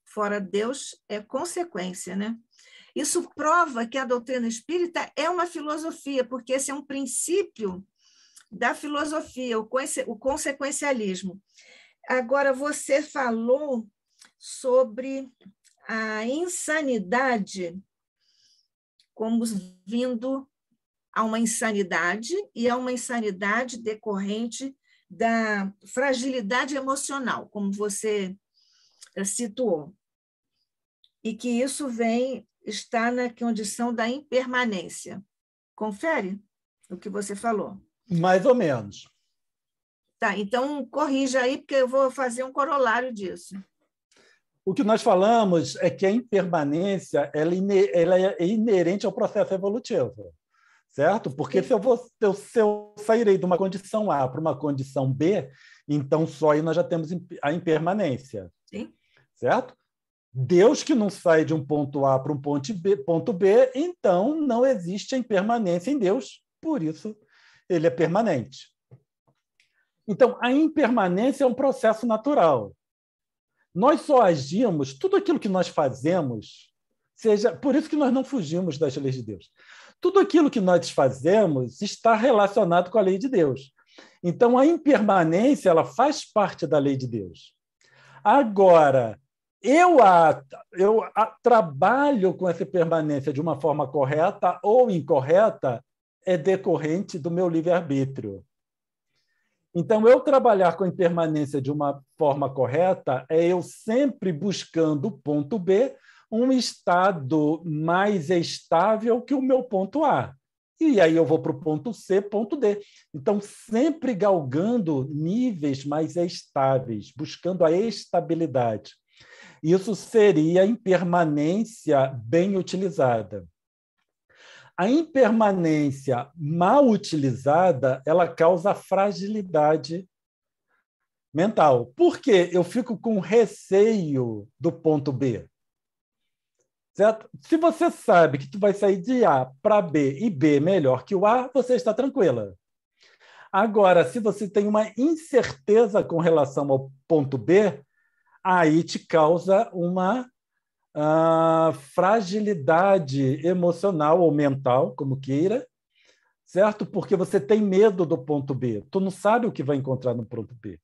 fora Deus, é consequência, né? Isso prova que a doutrina espírita é uma filosofia, porque esse é um princípio da filosofia, o consequencialismo. Agora, você falou sobre a insanidade como vindo a uma insanidade, e a uma insanidade decorrente da fragilidade emocional, como você situou, e que isso está na condição da impermanência. Confere o que você falou? Mais ou menos. Tá, então corrija aí, porque eu vou fazer um corolário disso. O que nós falamos é que a impermanência ela é inerente ao processo evolutivo, certo? Porque se eu sairei de uma condição A para uma condição B, então só aí nós já temos a impermanência. Sim. Certo? Deus que não sai de um ponto A para um ponto B, então não existe a impermanência em Deus, por isso ele é permanente. Então, a impermanência é um processo natural. Nós só agimos, tudo aquilo que nós fazemos, por isso que nós não fugimos das leis de Deus. Tudo aquilo que nós fazemos está relacionado com a lei de Deus. Então, a impermanência ela faz parte da lei de Deus. Agora, eu trabalho com essa permanência de uma forma correta ou incorreta é decorrente do meu livre-arbítrio. Então, eu trabalhar com a impermanência de uma forma correta é eu sempre buscando o ponto B, um estado mais estável que o meu ponto A. E aí eu vou para o ponto C, ponto D. Então, sempre galgando níveis mais estáveis, buscando a estabilidade. Isso seria a impermanência bem utilizada. A impermanência mal utilizada, ela causa fragilidade mental. Por quê? Eu fico com receio do ponto B. Certo? Se você sabe que tu vai sair de A para B e B melhor que o A, você está tranquila. Agora, se você tem uma incerteza com relação ao ponto B, aí te causa uma fragilidade emocional ou mental, como queira, certo? Porque você tem medo do ponto B. Tu não sabe o que vai encontrar no ponto B.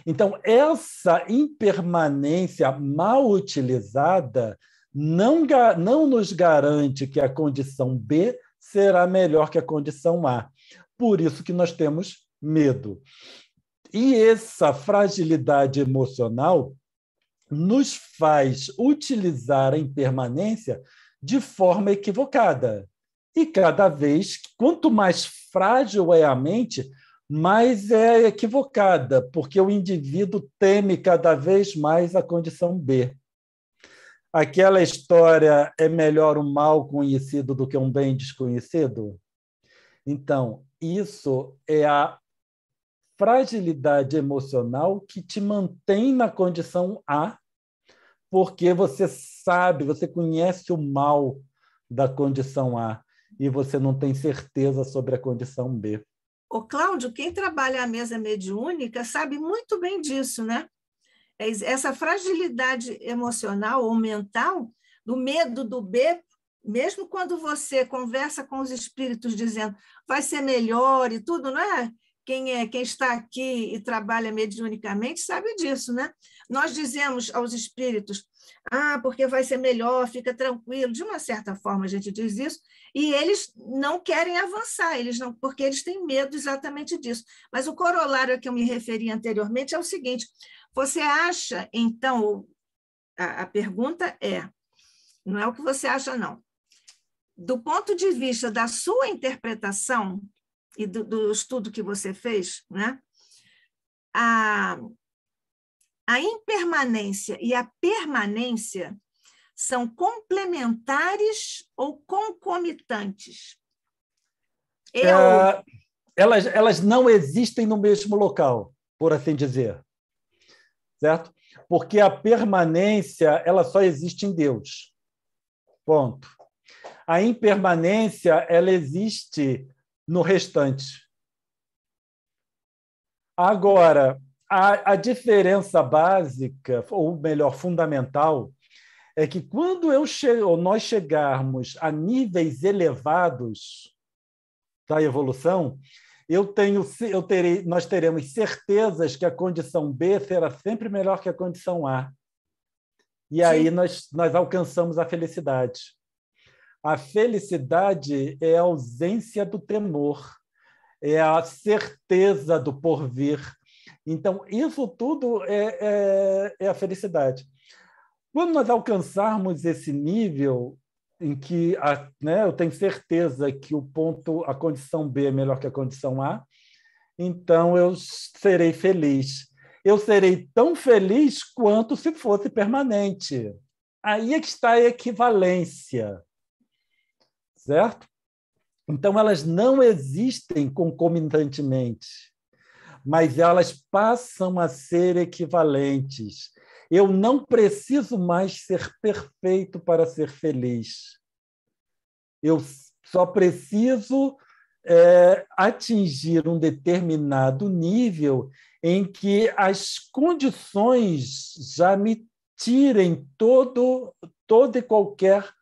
Então, essa impermanência mal utilizada não nos garante que a condição B será melhor que a condição A. Por isso que nós temos medo. E essa fragilidade emocional nos faz utilizar a impermanência de forma equivocada. E cada vez, quanto mais frágil é a mente, mais é equivocada, porque o indivíduo teme cada vez mais a condição B. Aquela história é melhor um mal conhecido do que um bem desconhecido? Então, isso é a fragilidade emocional que te mantém na condição A, porque você sabe, você conhece o mal da condição A e você não tem certeza sobre a condição B. Ô, Cláudio, quem trabalha a mesa mediúnica sabe muito bem disso, né? Essa fragilidade emocional ou mental, do medo do B, mesmo quando você conversa com os espíritos dizendo vai ser melhor e tudo, não é? Quem está aqui e trabalha mediunicamente sabe disso, né? Nós dizemos aos espíritos, porque vai ser melhor, fica tranquilo. De uma certa forma, a gente diz isso, e eles não querem avançar, porque eles têm medo exatamente disso. Mas o corolário a que eu me referi anteriormente é o seguinte, você acha, então, a pergunta é, não é o que você acha, não. Do ponto de vista da sua interpretação, e do estudo que você fez, né? A impermanência e a permanência são complementares ou concomitantes? Elas não existem no mesmo local, por assim dizer. certo? Porque a permanência ela só existe em Deus. Ponto. A impermanência ela existe no restante. Agora, a diferença básica, ou melhor, fundamental, é que quando nós chegarmos a níveis elevados da evolução, nós teremos certezas que a condição B será sempre melhor que a condição A. E aí nós alcançamos a felicidade. A felicidade é a ausência do temor, é a certeza do porvir. Então, isso tudo é a felicidade. Quando nós alcançarmos esse nível em que eu tenho certeza que a condição B é melhor que a condição A, então eu serei feliz. Eu serei tão feliz quanto se fosse permanente. Aí é que está a equivalência, certo? Então, elas não existem concomitantemente, mas elas passam a ser equivalentes. Eu não preciso mais ser perfeito para ser feliz. Eu só preciso atingir um determinado nível em que as condições já me tirem toda e qualquer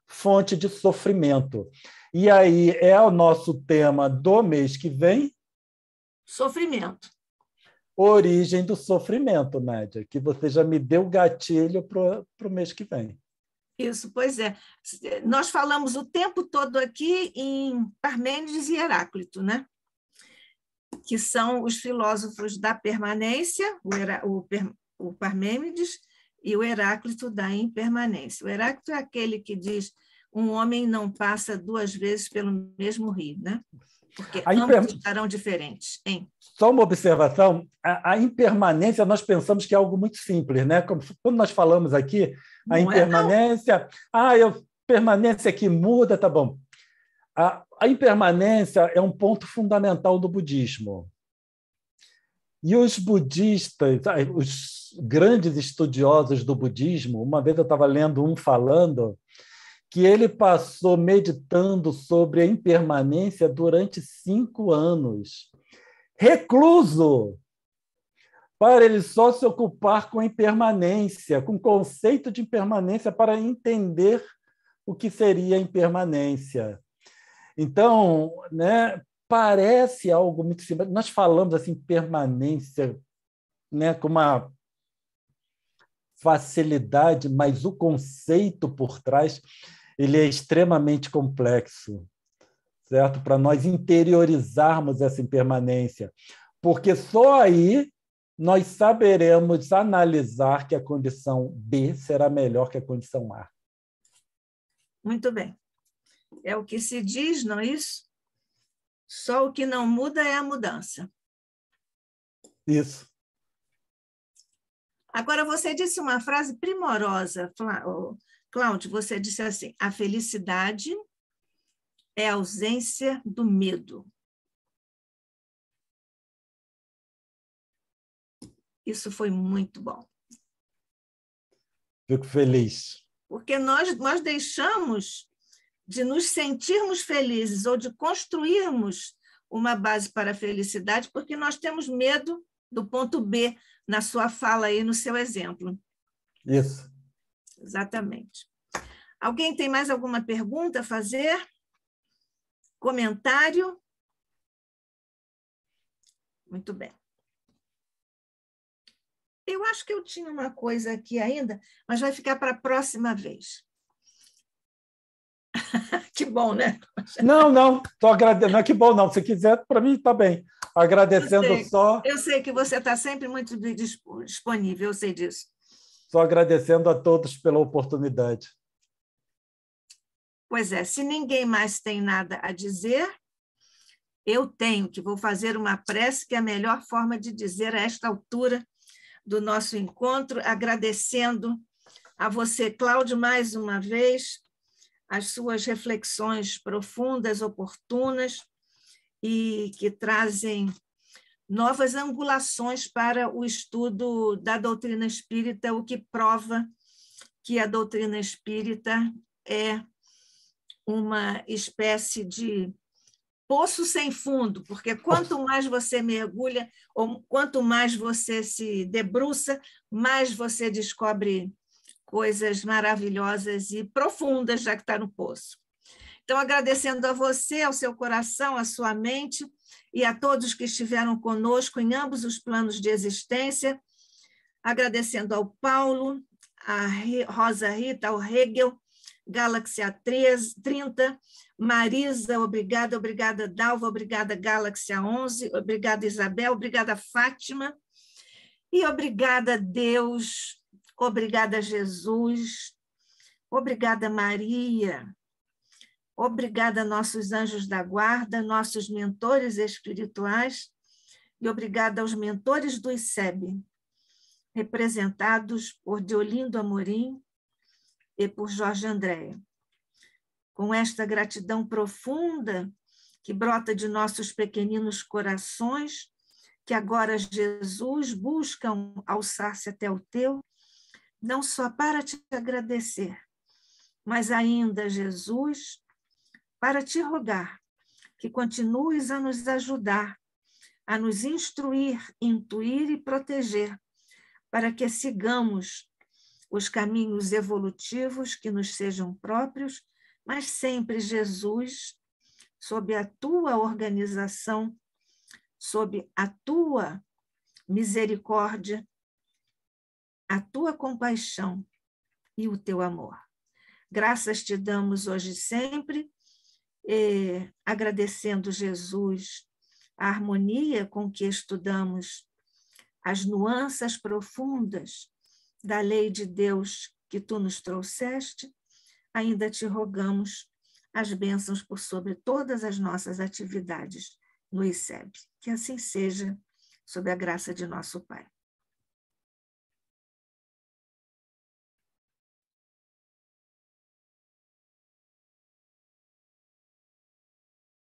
fonte de sofrimento. E aí é o nosso tema do mês que vem. Sofrimento. Origem do sofrimento, Nádia, que você já me deu gatilho para o mês que vem. Isso, pois é. Nós falamos o tempo todo aqui em Parmênides e Heráclito, né? Que são os filósofos da permanência, o Parmênides e o Heráclito da impermanência. O Heráclito é aquele que diz um homem não passa 2 vezes pelo mesmo rio, né? Porque ambos estarão diferentes. Hein? Só uma observação, a impermanência nós pensamos que é algo muito simples, né? Quando nós falamos aqui, a impermanência, permanência que muda, tá bom. A impermanência é um ponto fundamental do budismo. E os budistas, os grandes estudiosos do budismo, uma vez eu estava lendo um falando que ele passou meditando sobre a impermanência durante 5 anos, recluso, para ele só se ocupar com a impermanência, com o conceito de impermanência, para entender o que seria a impermanência. Então, né, parece algo muito simples. Nós falamos assim, permanência, né, com uma facilidade, mas o conceito por trás ele é extremamente complexo, certo? Para nós interiorizarmos essa impermanência, porque só aí nós saberemos analisar que a condição B será melhor que a condição A. Muito bem. É o que se diz, não é isso? Só o que não muda é a mudança. Isso. Agora, você disse uma frase primorosa, Cláudio, você disse assim, a felicidade é a ausência do medo. Isso foi muito bom. Fico feliz. Porque nós deixamos de nos sentirmos felizes ou de construirmos uma base para a felicidade porque nós temos medo do ponto B na sua fala aí, no seu exemplo. Isso. Exatamente. Alguém tem mais alguma pergunta a fazer? Comentário? Muito bem. Eu acho que eu tinha uma coisa aqui ainda, mas vai ficar para a próxima vez. Que bom, né? Não, estou agradecendo. Não é que bom, não. Se quiser, para mim está bem. Agradecendo Eu sei que você está sempre muito disponível, eu sei disso. Só agradecendo a todos pela oportunidade. Pois é, se ninguém mais tem nada a dizer, eu tenho que vou fazer uma prece, que é a melhor forma de dizer a esta altura do nosso encontro, agradecendo a você, Cláudio, mais uma vez, as suas reflexões profundas, oportunas, e que trazem novas angulações para o estudo da doutrina espírita, o que prova que a doutrina espírita é uma espécie de poço sem fundo, porque quanto mais você mergulha, ou quanto mais você se debruça, mais você descobre coisas maravilhosas e profundas, já que está no poço. Então, agradecendo a você, ao seu coração, à sua mente e a todos que estiveram conosco em ambos os planos de existência, agradecendo ao Paulo, a Rosa Rita, ao Hegel, Galáxia 30, Marisa, obrigada, obrigada, Dalva, obrigada, Galáxia 11, obrigada, Isabel, obrigada, Fátima, e obrigada, Deus, obrigada, Jesus, obrigada, Maria, obrigada, nossos anjos da guarda, nossos mentores espirituais, e obrigada aos mentores do ICEB, representados por Deolindo Amorim e por Jorge Andréa. Com esta gratidão profunda que brota de nossos pequeninos corações, que agora, Jesus, buscam alçar-se até o teu, não só para te agradecer, mas ainda, Jesus, para te rogar que continues a nos ajudar, a nos instruir, intuir e proteger, para que sigamos os caminhos evolutivos que nos sejam próprios, mas sempre, Jesus, sob a tua organização, sob a tua misericórdia, a tua compaixão e o teu amor. Graças te damos hoje e sempre, agradecendo, Jesus, a harmonia com que estudamos as nuances profundas da lei de Deus que tu nos trouxeste, ainda te rogamos as bênçãos por sobre todas as nossas atividades no ICEB. Que assim seja, sob a graça de nosso Pai.